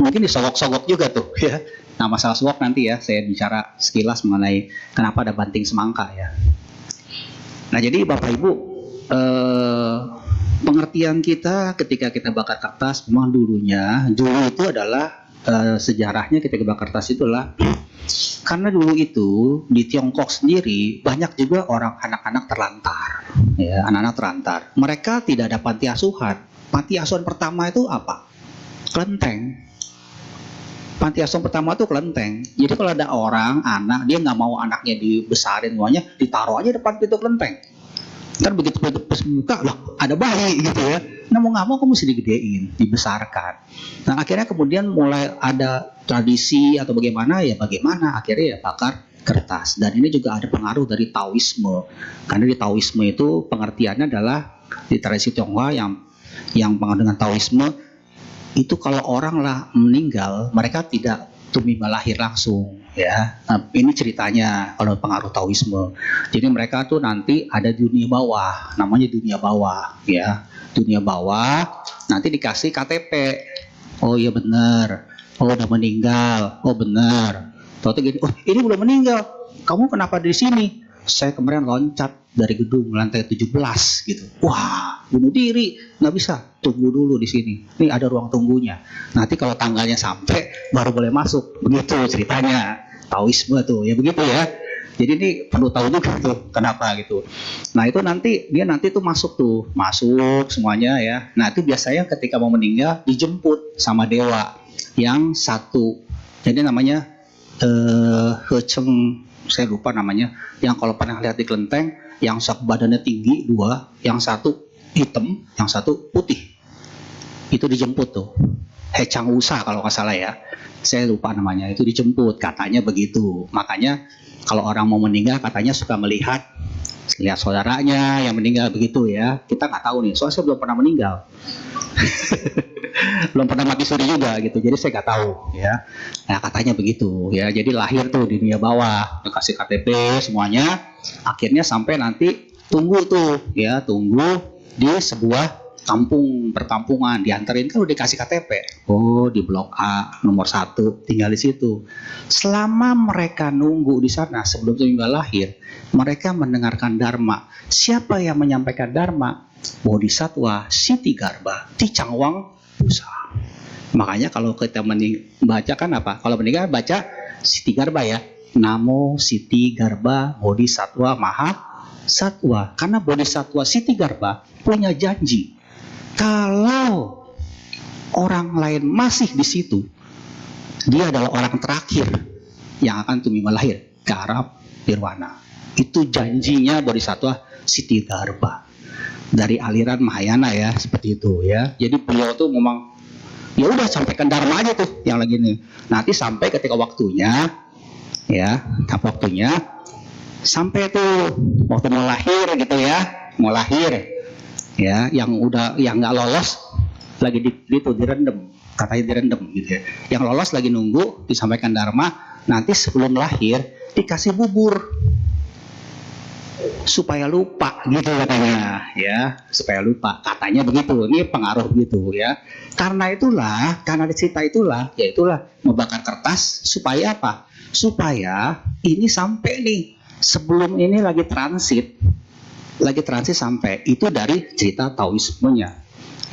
Mungkin disogok-sogok juga tuh ya. Nah, masalah sogok nanti ya saya bicara sekilas mengenai kenapa ada banting semangka ya. Nah, jadi Bapak Ibu, pengertian kita ketika kita bakar kertas memang dulu itu adalah sejarahnya ketika bakar kertas itulah karena dulu itu di Tiongkok sendiri banyak juga orang anak-anak terlantar ya, anak-anak terlantar. Mereka tidak ada panti asuhan. Panti asuhan pertama itu apa? Kelenteng. Panti asuhan pertama itu kelenteng. Jadi kalau ada orang anak dia nggak mau anaknya dibesarin semuanya, ditaruh aja depan pintu kelenteng. Kan begitu buka lah ada bayi gitu ya. Nah mau nggak mau kamu mesti digedein, dibesarkan. Nah akhirnya kemudian mulai ada tradisi atau bagaimana akhirnya ya bakar kertas. Dan ini juga ada pengaruh dari Taoisme. Karena di Taoisme itu pengertiannya adalah di tradisi Tionghoa yang pengaruh dengan Taoisme itu kalau orang lah meninggal mereka tidak tumimba lahir langsung ya. Nah, ini ceritanya kalau pengaruh Taoisme. Jadi mereka tuh nanti ada dunia bawah, namanya dunia bawah ya. Dunia bawah nanti dikasih KTP. Oh iya benar. Oh udah meninggal. Oh benar. Tahu gini, oh ini belum meninggal. Kamu kenapa di sini? Saya kemarin loncat dari gedung lantai 17 gitu. Wah, bunuh diri, nggak bisa. Tunggu dulu di sini. Ini ada ruang tunggunya. Nanti kalau tanggalnya sampai baru boleh masuk. Begitu ceritanya. Taoisme tuh, ya begitu ya. Jadi ini perlu tahu juga tuh kenapa gitu. Nah itu nanti tuh masuk semuanya ya. Nah itu biasanya ketika mau meninggal dijemput sama dewa yang satu. Jadi namanya He Cheng saya lupa namanya, yang kalau pernah lihat di kelenteng, yang satu badannya tinggi dua, yang satu hitam, yang satu putih. Itu dijemput tuh, Hechang Wusa kalau nggak salah ya, saya lupa namanya. Itu dijemput, katanya begitu. Makanya kalau orang mau meninggal katanya suka lihat saudaranya yang meninggal begitu ya. Kita nggak tahu nih, soalnya saya belum pernah meninggal. Belum pernah mati suri juga gitu, jadi saya nggak tahu ya. Nah katanya begitu ya, jadi lahir tuh di dunia bawah, dikasih KTP semuanya, akhirnya sampai nanti tunggu di sebuah perkampungan, dianterin kan udah dikasih KTP, oh di blok A nomor 1, tinggal di situ. Selama mereka nunggu di sana sebelum tunggal lahir, mereka mendengarkan dharma. Siapa yang menyampaikan dharma? Bodhisattva Sitigarbha Ticangwang Pusa. Makanya kalau kita baca kan apa? Kalau meninggal baca Sitigarbha ya. Namo Sitigarbha Bodhisattva Maha Satwa. Karena Bodhisattva Sitigarbha punya janji. Kalau orang lain masih di situ, dia adalah orang terakhir yang akan tunggal lahir ke arah nirwana. Itu janjinya Bodhisattva Sitigarbha. Dari aliran Mahayana ya, seperti itu ya. Jadi beliau tuh memang ya udah sampaikan dharma aja tuh yang lagi nih. Nanti sampai ketika waktunya ya, sampai tuh waktu mau lahir gitu ya, yang nggak lolos lagi direndam, katanya direndam gitu ya. Yang lolos lagi nunggu disampaikan dharma, nanti sebelum lahir dikasih bubur supaya lupa gitu katanya ya, supaya lupa katanya begitu. Ini pengaruh gitu ya. Karena cerita itulah membakar kertas supaya apa? Supaya ini sampai nih, sebelum ini lagi transit sampai, itu dari cerita Taoismenya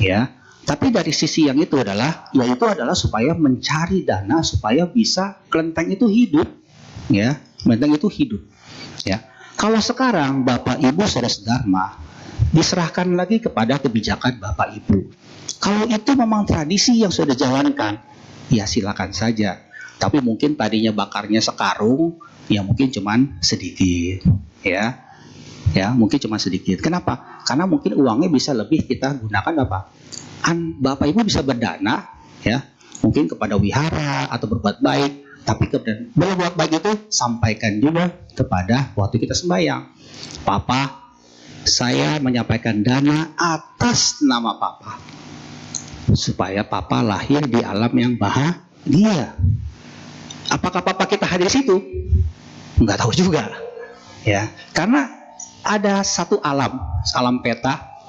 ya. Tapi dari sisi yang itu adalah supaya mencari dana supaya bisa kelenteng itu hidup ya, ya. Kalau sekarang Bapak Ibu Saudara Dharma diserahkan lagi kepada kebijakan Bapak Ibu. Kalau itu memang tradisi yang sudah dijalankan, ya silakan saja. Tapi mungkin tadinya bakarnya sekarung, ya mungkin cuman sedikit, ya. Ya, mungkin cuma sedikit. Kenapa? Karena mungkin uangnya bisa lebih kita gunakan apa? Bapak Ibu bisa berdana, ya, mungkin kepada wihara atau berbuat baik. Tapi kemudian berbuat baik itu sampaikan juga kepada waktu kita sembahyang. Papa, saya menyampaikan dana atas nama Papa, supaya Papa lahir di alam yang bahagia. Apakah Papa kita hadir di situ? Nggak tahu juga, ya. Karena ada satu alam peta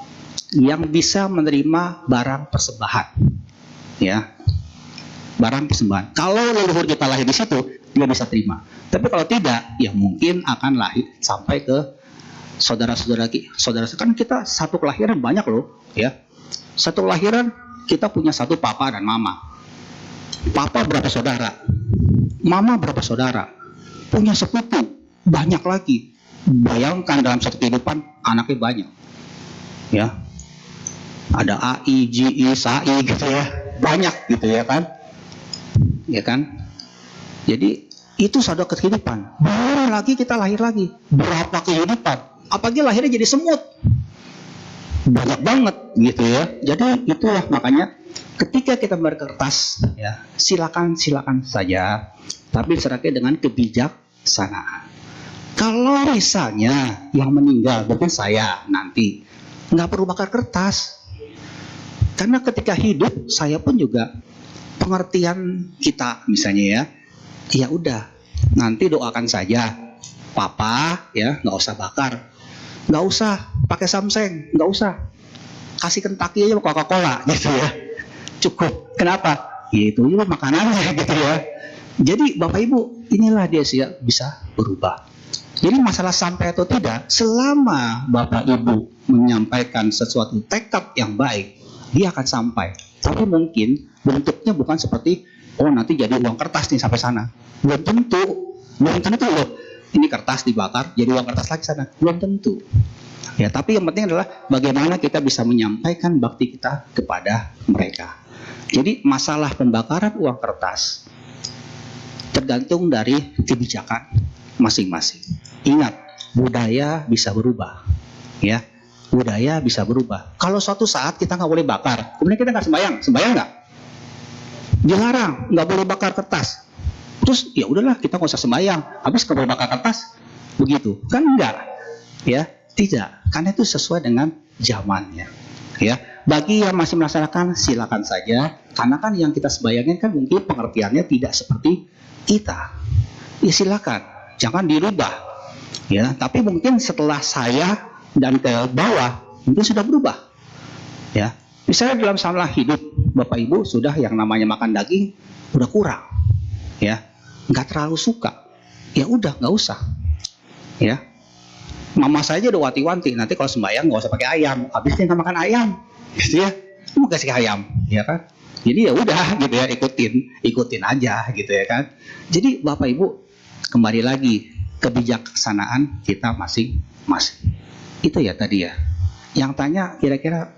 yang bisa menerima barang persembahan, ya. Barang persembahan. Kalau leluhur kita lahir di situ, dia bisa terima. Tapi kalau tidak, ya mungkin akan lahir sampai ke saudara-saudara kan kita satu kelahiran banyak loh, ya. Satu kelahiran kita punya satu papa dan mama. Papa berapa saudara? Mama berapa saudara? Punya sepupu banyak lagi. Bayangkan dalam satu kehidupan anaknya banyak, ya. Ada AI, GI, SAI gitu ya, banyak gitu ya kan. Ya kan? Jadi itu sudah kehidupan. Baru lagi kita lahir lagi. Berapa kehidupan? Apalagi lahirnya jadi semut. Banyak banget gitu ya. Jadi itulah makanya ketika kita berkertas ya, silakan saja. Tapi serahkan dengan kebijaksanaan. Kalau misalnya yang meninggal mungkin saya nanti nggak perlu bakar kertas. Karena ketika hidup saya pun juga pengertian kita misalnya ya udah nanti doakan saja Papa ya, nggak usah bakar, nggak usah pakai Samseng, nggak usah kasih Kentucky aja Coca-Cola gitu ya, cukup. Kenapa? Ya itu juga makanannya gitu ya. Jadi Bapak Ibu inilah dia sih ya, bisa berubah. Jadi masalah sampai atau tidak, selama Bapak Ibu menyampaikan sesuatu tekad yang baik, dia akan sampai. Tapi mungkin bentuknya bukan seperti nanti jadi uang kertas nih sampai sana. Belum tentu loh. Ini kertas dibakar jadi uang kertas lagi sana. Belum tentu. Ya, tapi yang penting adalah bagaimana kita bisa menyampaikan bakti kita kepada mereka. Jadi masalah pembakaran uang kertas tergantung dari kebijakan masing-masing. Ingat, budaya bisa berubah, ya. Budaya bisa berubah. Kalau suatu saat kita nggak boleh bakar, kemudian kita nggak sembahyang nggak? Dilarang, nggak boleh bakar kertas. Terus ya udahlah, kita nggak usah sembahyang. Habis nggak boleh bakar kertas, begitu? Kan enggak, ya? Tidak, karena itu sesuai dengan zamannya, ya. Bagi yang masih melaksanakan, silakan saja. Karena kan yang kita sembayangin kan mungkin pengertiannya tidak seperti kita. Ya silakan, jangan dirubah, ya. Tapi mungkin setelah saya dan ke bawah mungkin sudah berubah, ya. Misalnya dalam salah hidup Bapak Ibu sudah yang namanya makan daging udah kurang, ya, nggak terlalu suka, ya udah nggak usah, ya. Mama saya aja udah wanti-wanti, nanti kalau sembahyang nggak usah pakai ayam, habisnya nggak makan ayam, gitu ya, mau kasih ayam, ya kan. Jadi ya udah gitu ya, ikutin aja gitu ya kan. Jadi Bapak Ibu, kembali lagi kebijaksanaan kita masing-masing. Itu ya tadi ya. Yang tanya kira-kira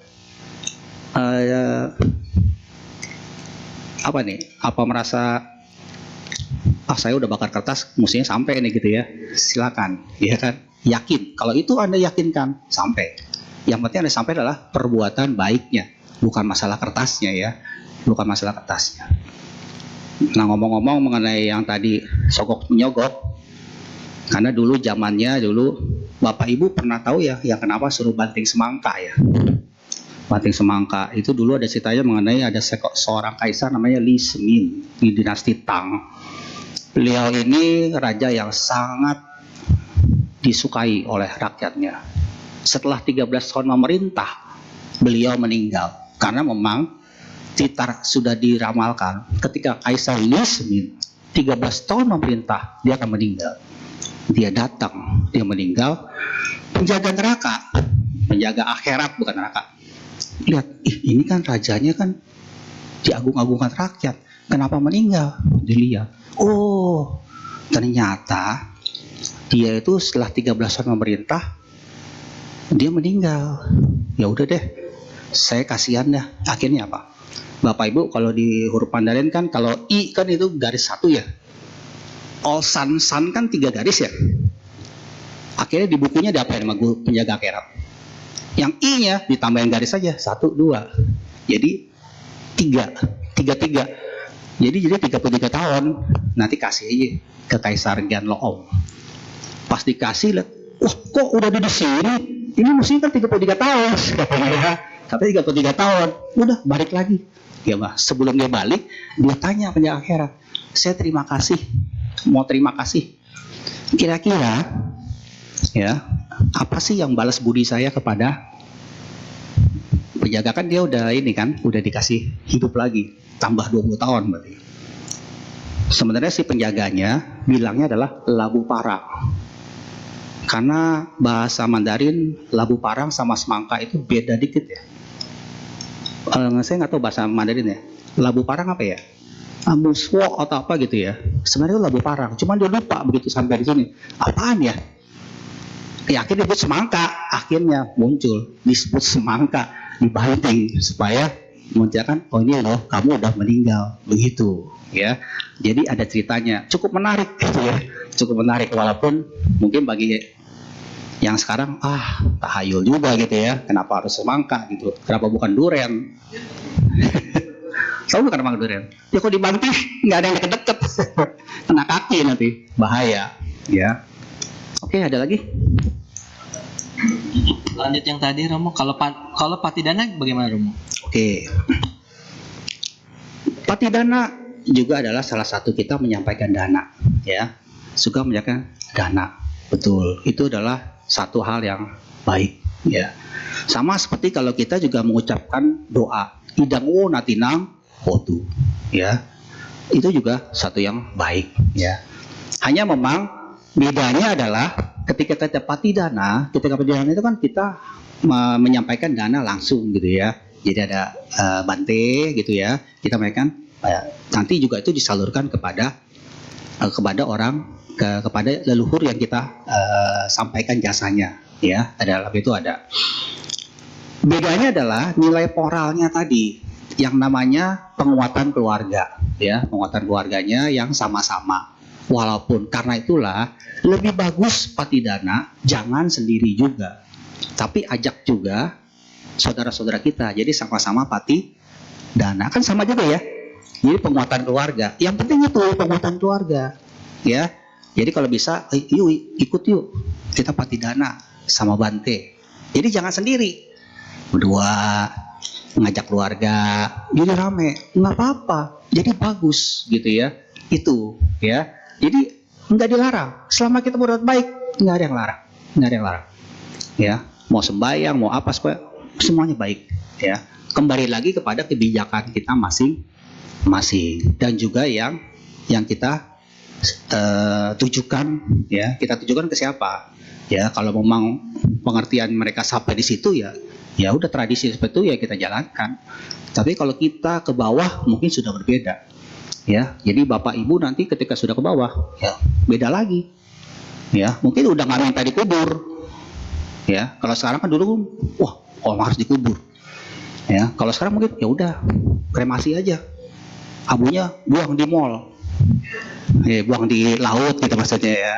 apa nih? Apa merasa saya udah bakar kertas, mestinya sampai nih gitu ya? Silakan, ya kan? Yakin. Kalau itu Anda yakinkan sampai. Yang penting Anda sampai adalah perbuatan baiknya, bukan masalah kertasnya ya, bukan masalah kertasnya. Nah, ngomong-ngomong mengenai yang tadi sogok menyogok, karena dulu zamannya Bapak Ibu pernah tahu ya yang kenapa suruh banting semangka ya. Banting semangka itu dulu ada ceritanya mengenai ada seorang kaisar namanya Li Semin di dinasti Tang. Beliau ini raja yang sangat disukai oleh rakyatnya. Setelah 13 tahun memerintah, beliau meninggal karena memang sudah diramalkan ketika Kaisar Li Semin 13 tahun memerintah dia akan meninggal. Dia datang, dia meninggal. Penjaga neraka, penjaga akhirat bukan neraka. Lihat, ini kan rajanya kan diagung-agungkan rakyat. Kenapa meninggal? Dilihat. Oh, ternyata dia itu setelah 13 tahun memerintah, dia meninggal. Ya udah deh, saya kasihan dah. Akhirnya apa? Bapak Ibu kalau di huruf Mandarin kan kalau I kan itu garis satu ya. All san kan 3 garis ya. Akhirnya di bukunya diapain sama guru penjaga akhirat? Yang I-nya ditambahin garis saja 1, 2. Jadi 3. Jadi 33 tahun. Nanti kasih aja ke Kaisar Ganloong. Pas dikasih lihat, wah kok udah di sini? Ini mestinya kan 33 tahun katanya ya. Katanya 33 tahun. Udah balik lagi. Ya Mbak, sebelum dia balik, dia tanya penjaga akhirat, saya terima kasih, mau terima kasih. Kira-kira, ya, apa sih yang balas budi saya kepada penjaga? Kan dia udah ini kan, udah dikasih hidup lagi, tambah 20 tahun berarti. Sebenarnya si penjaganya bilangnya adalah labu parang. Karena bahasa Mandarin labu parang sama semangka itu beda dikit ya. Saya nggak tahu bahasa Mandarin ya. Labu parang apa ya? Muswo atau apa gitu ya. Sebenarnya itu labu parang. Cuman dia lupa begitu sampai di sini. Apaan ya? Ya akhirnya disebut semangka. Akhirnya muncul disebut semangka, dibanting supaya menunjukkan oh ini loh kamu udah meninggal begitu ya. Jadi ada ceritanya. Cukup menarik gitu ya. Cukup menarik walaupun mungkin bagi yang sekarang tahayul juga gitu ya, kenapa harus semangka gitu, kenapa bukan duren? Tahu bukan emang duren? Ya kok dibanting nggak ada yang deket-deket, kena kaki nanti bahaya ya. Oke, ada lagi? Lanjut yang tadi Romo, kalau patidana bagaimana Romo? Oke, patidana juga adalah salah satu kita menyampaikan dana ya, suka menyampaikan dana, betul, itu adalah satu hal yang baik ya. Sama seperti kalau kita juga mengucapkan doa idang o natinang hotu ya, itu juga satu yang baik ya. Hanya memang bedanya adalah ketika kita patidana itu kan kita menyampaikan dana langsung gitu ya. Jadi ada bante gitu ya, kita menyampaikan nanti juga itu disalurkan kepada orang, kepada leluhur yang kita sampaikan jasanya ya. Dalam itu ada bedanya adalah nilai moralnya tadi yang namanya penguatan keluarga ya, penguatan keluarganya yang sama-sama Walaupun karena itulah lebih bagus patidana jangan sendiri juga, tapi ajak juga saudara-saudara kita. Jadi sama-sama patidana kan sama juga ya. Jadi penguatan keluarga. Yang penting itu penguatan keluarga, ya. Jadi kalau bisa, yuk ikut yuk kita patidana sama Bante. Jadi jangan sendiri, berdua ngajak keluarga, jadi rame, nggak apa-apa. Jadi bagus gitu ya. Itu ya. Jadi nggak dilarang. Selama kita berbuat baik, nggak ada yang larang, nggak ada yang larang. Ya, mau sembahyang, mau apa, semuanya baik. Ya, kembali lagi kepada kebijakan kita masing-masing dan juga yang kita tujukan, ya kita tujukan ke siapa? Ya, kalau memang pengertian mereka sampai di situ ya udah tradisi seperti itu ya kita jalankan. Tapi kalau kita ke bawah mungkin sudah berbeda. Ya, jadi Bapak Ibu nanti ketika sudah ke bawah, ya beda lagi. Ya, mungkin udah nggak minta dikubur. Ya, kalau sekarang kan dulu, wah, harus dikubur. Ya, kalau sekarang mungkin ya udah kremasi aja, abunya buang di mall, buang di laut gitu maksudnya ya.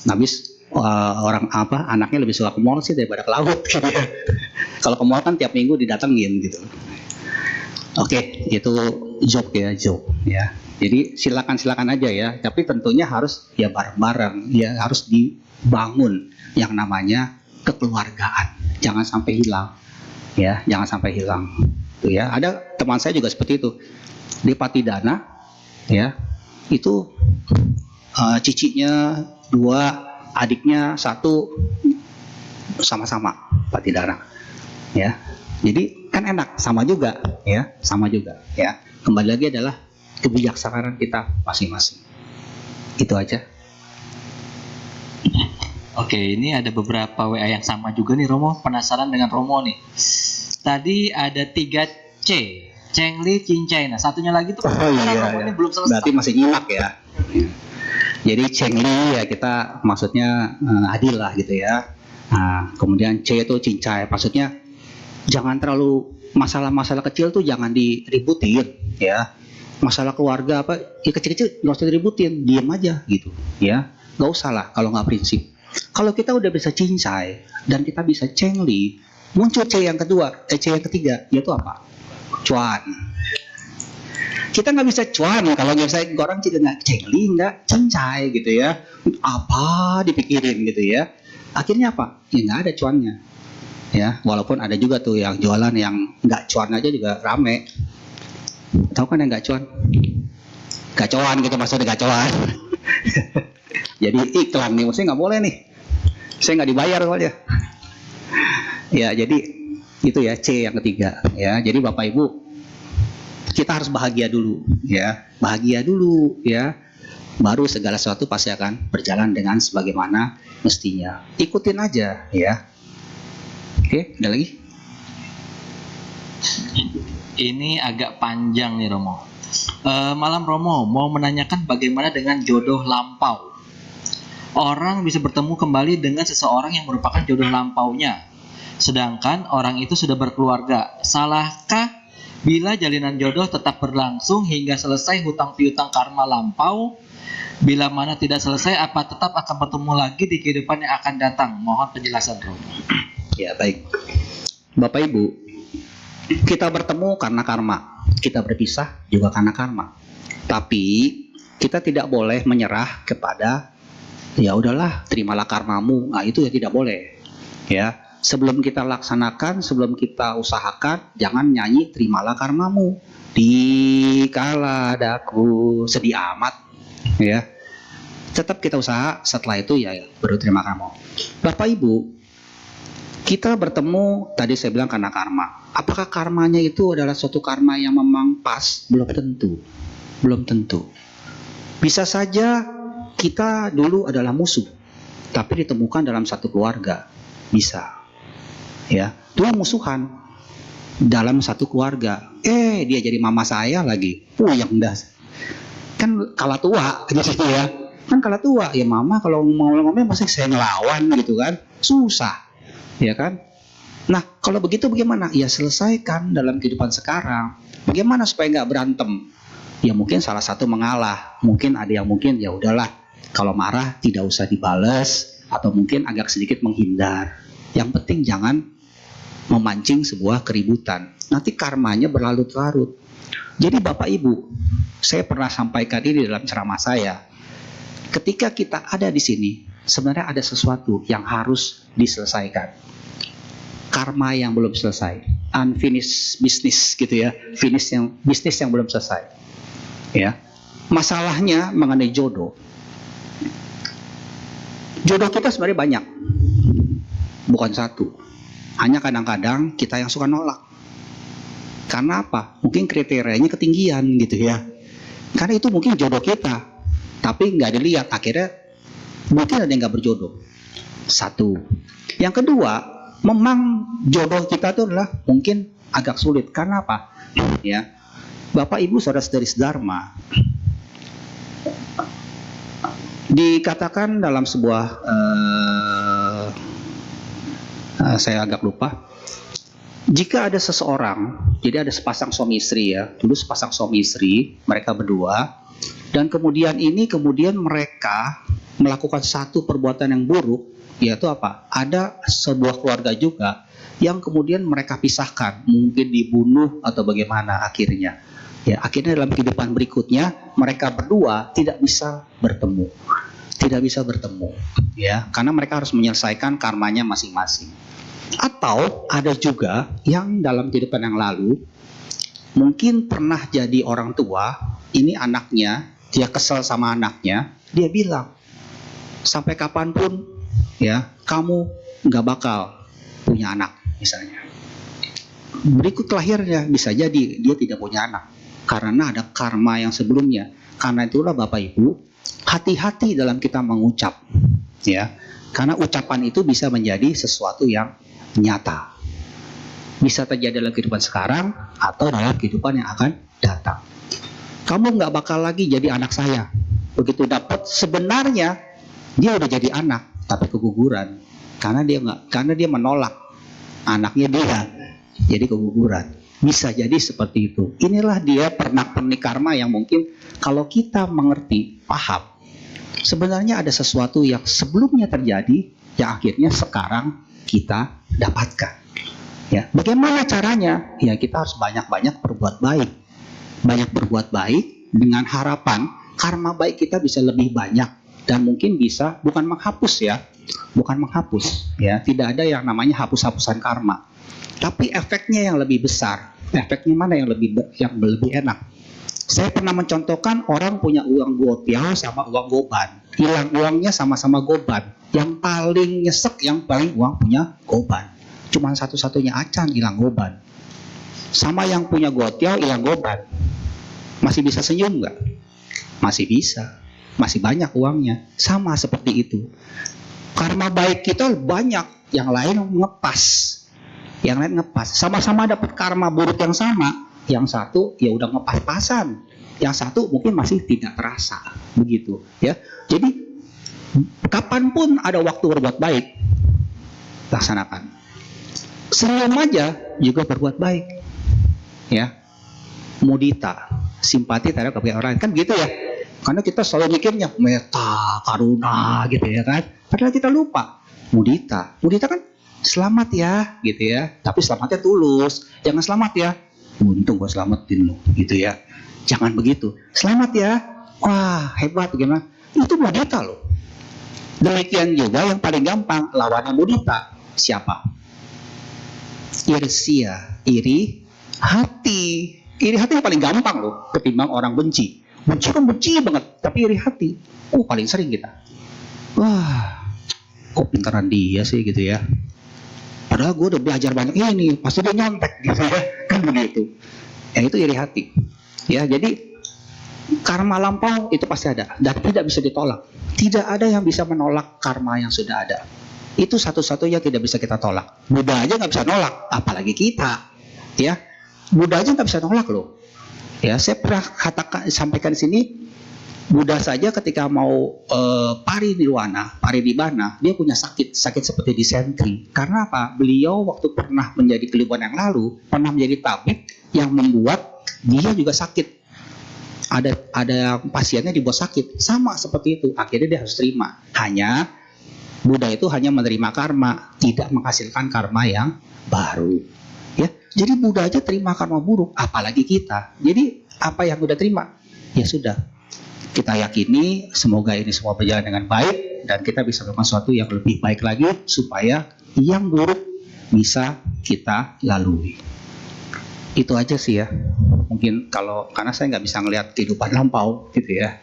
Habis orang anaknya lebih suka ke mall sih daripada ke laut. Gitu ya. Kalau ke mall kan tiap minggu didatengin gitu. Oke, itu joke ya. Jadi silakan aja ya, tapi tentunya harus ya bareng-bareng, ya harus dibangun yang namanya kekeluargaan. Jangan sampai hilang. Ya, jangan sampai hilang. Tuh ya, ada teman saya juga seperti itu. Di Patidana ya, itu cicinya 2, adiknya 1 sama-sama Patidana. Ya. Jadi kan enak, sama juga ya. Kembali lagi adalah kebijaksanaan kita masing-masing. Itu aja. Oke, ini ada beberapa WA yang sama juga nih Romo. Penasaran dengan Romo nih. Tadi ada 3C, Chengli Cincai. Nah, satunya lagi tuh Romo ini belum selesai. Berarti masih nyimak ya. Jadi Chengli ya kita maksudnya adil lah gitu ya. Nah, kemudian C itu Cincai, maksudnya jangan terlalu masalah-masalah kecil tuh jangan diributin ya. Masalah keluarga apa ya kecil-kecil nggak usah diributin, diam aja gitu ya. Nggak usah lah kalau nggak prinsip. Kalau kita udah bisa cincai dan kita bisa cengli, muncul C yang kedua, C yang ketiga, yaitu apa? Cuan. Kita nggak bisa cuan kalau nggak bisa orang juga nggak cengli, nggak cincai gitu ya. Apa dipikirin gitu ya. Akhirnya apa? Ya nggak ada cuannya. Ya, walaupun ada juga tuh yang jualan yang nggak cuan aja juga rame. Tahu kan yang nggak cuan? Gacoan gitu maksudnya gacoan. Jadi iklan nih, maksudnya nggak boleh nih. Saya nggak dibayar soalnya. Ya, jadi itu ya C yang ketiga. Ya, jadi Bapak Ibu kita harus bahagia dulu, ya bahagia dulu, ya. Baru segala sesuatu pasti akan berjalan dengan sebagaimana mestinya. Ikutin aja, ya. Oke, ada lagi? Ini agak panjang nih Romo. Malam Romo, mau menanyakan bagaimana dengan jodoh lampau. Orang bisa bertemu kembali dengan seseorang yang merupakan jodoh lampaunya. Sedangkan orang itu sudah berkeluarga. Salahkah bila jalinan jodoh tetap berlangsung hingga selesai hutang piutang karma lampau? Bila mana tidak selesai, apa tetap akan bertemu lagi di kehidupan yang akan datang? Mohon penjelasan Romo. Ya, baik. Bapak Ibu, kita bertemu karena karma, kita berpisah juga karena karma. Tapi kita tidak boleh menyerah kepada ya udahlah, terimalah karmamu. Nah, itu ya tidak boleh. Ya, sebelum kita laksanakan, sebelum kita usahakan, jangan nyanyi terimalah karmamu. Dikala daku sedih amat, ya. Tetap kita usaha, setelah itu ya baru terima karma. Bapak Ibu, kita bertemu tadi saya bilang karena karma. Apakah karmanya itu adalah suatu karma yang memang pas? Belum tentu. Bisa saja kita dulu adalah musuh, tapi ditemukan dalam satu keluarga. Bisa. Ya, dua musuhan dalam satu keluarga. Dia jadi mama saya lagi. Yang dah. Kan kalah tua gitu ya. Kan kalah tua. Ya mama kalau mau ngomong masih saya ngelawan gitu kan. Susah. Ya kan? Nah, kalau begitu bagaimana? Ya selesaikan dalam kehidupan sekarang. Bagaimana supaya nggak berantem? Ya mungkin salah satu mengalah, mungkin ada yang mungkin ya udahlah, kalau marah tidak usah dibales, atau mungkin agak sedikit menghindar. Yang penting jangan memancing sebuah keributan. Nanti karmanya berlarut-larut. Jadi Bapak Ibu, saya pernah sampaikan ini dalam ceramah saya. Ketika kita ada di sini, sebenarnya ada sesuatu yang harus diselesaikan. Karma yang belum selesai, unfinished business gitu ya, bisnis yang belum selesai. Ya, masalahnya mengenai jodoh. Jodoh kita sebenarnya banyak, bukan satu. Hanya kadang-kadang kita yang suka nolak. Karena apa? Mungkin kriterianya ketinggian gitu ya. Karena itu mungkin jodoh kita, tapi nggak dilihat. Akhirnya mungkin ada yang nggak berjodoh. Satu. Yang kedua, memang jodoh kita itu adalah mungkin agak sulit. Karena apa? Ya, Bapak Ibu saudara-saudari sedharma, dikatakan dalam sebuah saya agak lupa. Jika ada seseorang, jadi ada sepasang suami istri ya, dulu sepasang suami istri, mereka berdua, dan kemudian mereka melakukan satu perbuatan yang buruk, yaitu apa? Ada sebuah keluarga juga yang kemudian mereka pisahkan, mungkin dibunuh atau bagaimana akhirnya. Ya, akhirnya dalam kehidupan berikutnya mereka berdua tidak bisa bertemu. Ya, karena mereka harus menyelesaikan karmanya masing-masing. Atau ada juga yang dalam kehidupan yang lalu mungkin pernah jadi orang tua, ini anaknya, dia kesel sama anaknya, dia bilang, sampai kapanpun ya kamu nggak bakal punya anak misalnya. Berikut lahirnya bisa jadi dia tidak punya anak karena ada karma yang sebelumnya. Karena itulah Bapak Ibu, hati-hati dalam kita mengucap ya, karena ucapan itu bisa menjadi sesuatu yang nyata, bisa terjadi dalam kehidupan sekarang atau dalam kehidupan yang akan datang. Kamu nggak bakal lagi jadi anak saya. Begitu dapat, sebenarnya dia udah jadi anak tapi keguguran karena dia menolak anaknya dia, jadi keguguran. Bisa jadi seperti itu. Inilah dia pernak-pernik karma yang mungkin kalau kita mengerti, paham, sebenarnya ada sesuatu yang sebelumnya terjadi yang akhirnya sekarang kita dapatkan. Ya, bagaimana caranya? Ya, kita harus banyak-banyak berbuat baik. Banyak berbuat baik dengan harapan karma baik kita bisa lebih banyak dan mungkin bisa bukan menghapus ya. Tidak ada yang namanya hapus-hapusan karma. Tapi efeknya yang lebih besar. Efeknya mana yang lebih enak? Saya pernah mencontohkan orang punya uang gotiau sama uang goban. Hilang uangnya sama-sama goban. Yang paling nyesek, yang paling uang punya goban. Cuman satu-satunya acan hilang goban. Sama yang punya gotiau hilang goban. Masih bisa senyum nggak? Masih bisa. Masih banyak uangnya. Sama seperti itu. Karma baik kita banyak. Yang lain ngepas. Sama-sama dapat karma buruk yang sama. Yang satu ya udah ngepas-pasan. Yang satu mungkin masih tidak terasa. Begitu ya. Jadi kapanpun ada waktu berbuat baik, laksanakan. Senyum aja juga berbuat baik. Ya. Mudita, simpati terhadap kebanyakan orang, kan gitu ya. Karena kita selalu mikirnya meta, karuna gitu ya kan. Padahal kita lupa. Mudita kan selamat ya gitu ya. Tapi selamatnya tulus. Jangan selamat ya, untung gua selamatin lo gitu ya. Jangan begitu. Selamat ya. Wah, hebat bagaimana? Itu mudita loh. Demikian juga yang paling gampang lawannya mudita. Siapa? Irsia, iri hati. Iri hati yang paling gampang loh ketimbang orang benci. Benci kan benci banget, tapi iri hati paling sering kita. Wah, kok pintaran dia sih gitu ya. Padahal gue udah belajar banyak ini, pasti dia nyontek gitu ya. Kan begitu. Ya itu iri hati. Ya, jadi karma lampau itu pasti ada dan tidak bisa ditolak. Tidak ada yang bisa menolak karma yang sudah ada. Itu satu-satunya tidak bisa kita tolak. Buddha aja nggak bisa nolak, apalagi kita. Ya, Buddha aja nggak bisa nolak loh. Ya, saya pernah sampaikan di sini, Buddha saja ketika mau parinibbana, dia punya sakit seperti disentri. Karena apa? Beliau waktu pernah menjadi kehidupan yang lalu, pernah menjadi tabib yang membuat dia juga sakit. ada pasiennya dibuat sakit, sama seperti itu. Akhirnya dia harus terima. Hanya Buddha itu hanya menerima karma, tidak menghasilkan karma yang baru. Ya, jadi Buddha aja terima karma buruk, apalagi kita. Jadi apa yang udah terima, ya sudah. Kita yakini semoga ini semua berjalan dengan baik dan kita bisa melakukan sesuatu yang lebih baik lagi supaya yang buruk bisa kita lalui. Itu aja sih ya. Mungkin karena saya nggak bisa ngelihat kehidupan lampau gitu ya.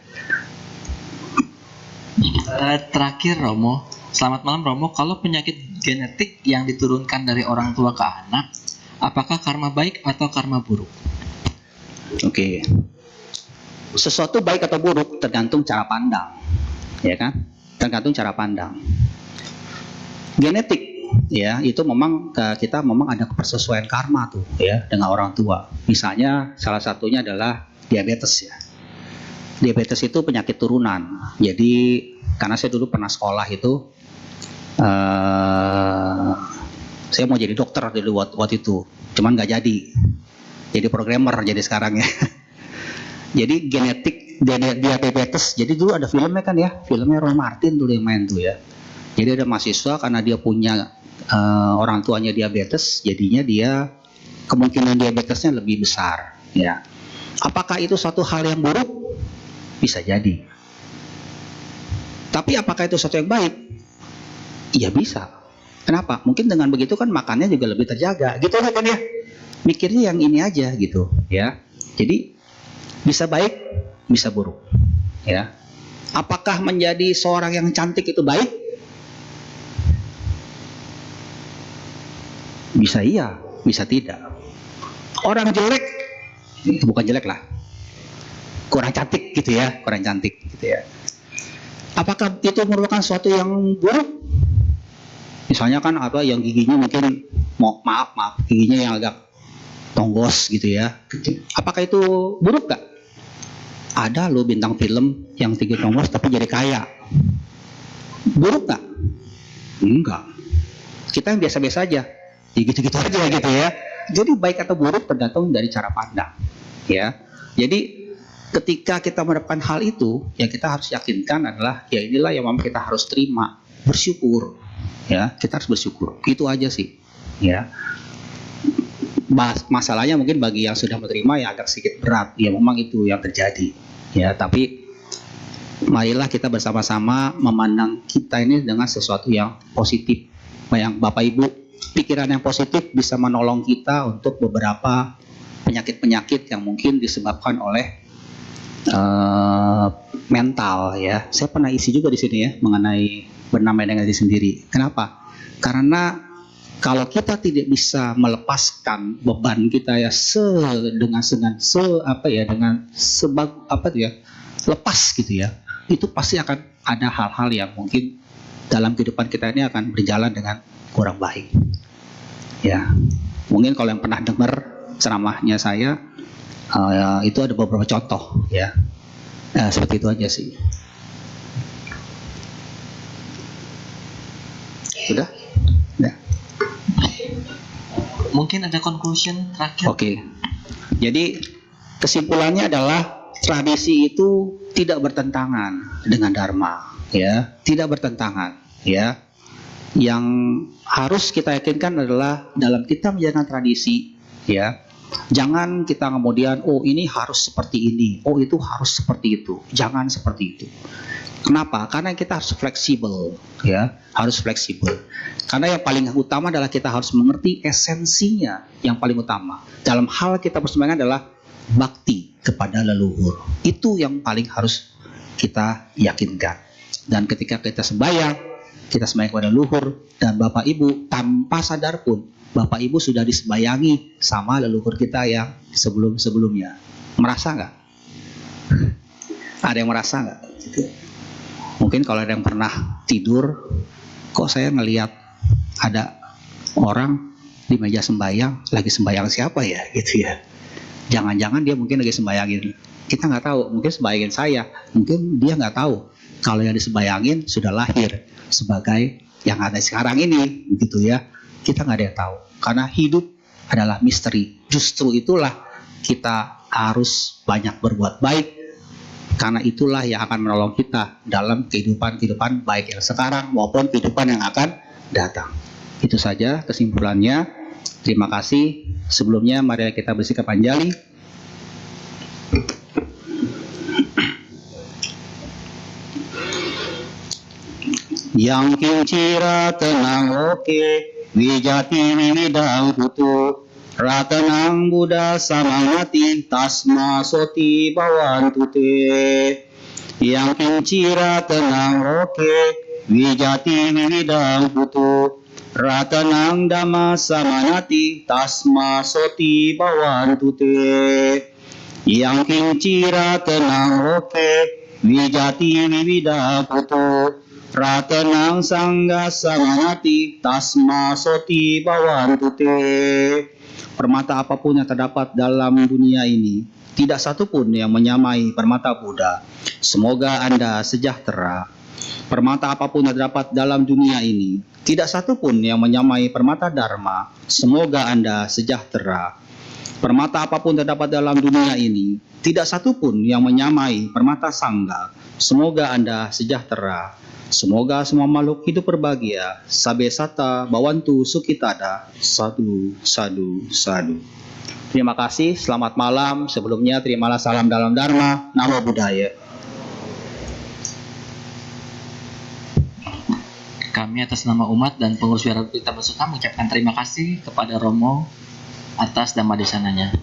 Terakhir Romo, selamat malam Romo. Kalau penyakit genetik yang diturunkan dari orang tua ke anak, apakah karma baik atau karma buruk? Oke. Sesuatu baik atau buruk tergantung cara pandang, ya kan? Tergantung cara pandang. Genetik, ya itu memang kita memang ada persesuaian karma tuh, ya dengan orang tua. Misalnya salah satunya adalah diabetes ya. Diabetes itu penyakit turunan. Jadi karena saya dulu pernah sekolah itu, saya mau jadi dokter dulu waktu itu, cuman nggak jadi. Jadi programmer jadi sekarang ya. Jadi genetik diabetes. Jadi dulu ada filmnya kan ya, filmnya Roy Martin dulu yang main tuh ya. Jadi ada mahasiswa karena dia punya orang tuanya diabetes, jadinya dia kemungkinan diabetesnya lebih besar. Ya, apakah itu suatu hal yang buruk? Bisa jadi. Tapi apakah itu suatu yang baik? Iya bisa. Kenapa? Mungkin dengan begitu kan makannya juga lebih terjaga, gitu kan ya? Mikirnya yang ini aja gitu, ya. Jadi bisa baik, bisa buruk, ya. Apakah menjadi seorang yang cantik itu baik? Bisa iya, bisa tidak. Orang jelek, bukan jelek lah, kurang cantik gitu ya, kurang cantik gitu ya. Apakah itu merupakan sesuatu yang buruk? Misalnya kan yang giginya mungkin maaf giginya yang agak tonggos gitu ya. Apakah itu buruk gak? Ada loh bintang film yang tinggi tonggos tapi jadi kaya. Buruk gak? Enggak. Kita yang biasa-biasa aja, ya gitu-gitu aja gitu ya. Jadi baik atau buruk tergantung dari cara pandang, ya. Jadi ketika kita mendapatkan hal itu, yang kita harus yakinkan adalah ya inilah yang memang kita harus terima, bersyukur, ya. Kita harus bersyukur. Itu aja sih, ya. Masalahnya mungkin bagi yang sudah menerima ya agak sedikit berat, ya memang itu yang terjadi, ya. Tapi marilah kita bersama-sama memandang kita ini dengan sesuatu yang positif. Yang Bapak Ibu, pikiran yang positif bisa menolong kita untuk beberapa penyakit-penyakit yang mungkin disebabkan oleh mental, ya. Saya pernah isi juga di sini ya mengenai bernamai dengan diri sendiri. Kenapa? Karena kalau kita tidak bisa melepaskan beban kita ya lepas gitu ya, itu pasti akan ada hal-hal yang mungkin dalam kehidupan kita ini akan berjalan dengan kurang baik. Ya, mungkin kalau yang pernah dengar ceramahnya saya itu ada beberapa contoh ya. Seperti itu aja sih. Sudah? Ya. Mungkin ada conclusion terakhir. Oke. Jadi kesimpulannya adalah tradisi itu tidak bertentangan dengan dharma, ya, tidak bertentangan, ya. Yang harus kita yakinkan adalah dalam kita menjalankan tradisi, ya, jangan kita kemudian ini harus seperti ini, itu harus seperti itu, jangan seperti itu. Kenapa? Karena kita harus fleksibel, ya, harus fleksibel. Karena yang paling utama adalah kita harus mengerti esensinya. Yang paling utama dalam hal kita bersembahyang adalah bakti kepada leluhur. Itu yang paling harus kita yakinkan. Dan ketika kita sembahyang kepada leluhur dan Bapak Ibu, tanpa sadar pun Bapak Ibu sudah disembayangi sama leluhur kita yang sebelum-sebelumnya. Merasa nggak? Ada yang merasa nggak? Mungkin kalau ada yang pernah tidur, kok saya ngelihat ada orang di meja sembahyang, lagi sembahyang siapa ya gitu ya. Jangan-jangan dia mungkin lagi sembayangin, kita nggak tahu, mungkin sembayangin saya, mungkin dia nggak tahu kalau yang disembayangin sudah lahir sebagai yang ada sekarang ini, gitu ya. Kita nggak ada yang tahu, karena hidup adalah misteri. Justru itulah kita harus banyak berbuat baik Karena itulah yang akan menolong kita dalam kehidupan baik yang sekarang maupun kehidupan yang akan datang. Itu saja kesimpulannya. Terima kasih. Sebelumnya mari kita bersikap anjali. Yang kincira tenang oke, wijati wiwidang putu, ratanang Buddha samangati, tasma soti bawantute. Yang kincira tenang oke, wijati wiwidang putu, ratanang Dhamma samanati, tasma soti bawantute. Yang kincira tenang oke, wijati wiwidang putu, ratanang sangga samanati, tasma soti bawantute. Permata apapun yang terdapat dalam dunia ini, tidak satupun yang menyamai permata Buddha. Semoga Anda sejahtera. Permata apapun yang terdapat dalam dunia ini, tidak satupun yang menyamai permata Dharma. Semoga Anda sejahtera. Permata apapun terdapat dalam dunia ini, tidak satupun yang menyamai permata Sangha. Semoga Anda sejahtera. Semoga semua makhluk hidup berbahagia. Sabe sata bawantu sukitada. Sadu, sadu, sadu. Terima kasih, selamat malam. Sebelumnya terimalah salam dalam Dharma. Namo Buddhaya. Kami atas nama umat dan pengurus Wihara Bukti Taman Suta mengucapkan terima kasih kepada Romo atas dhamma desananya.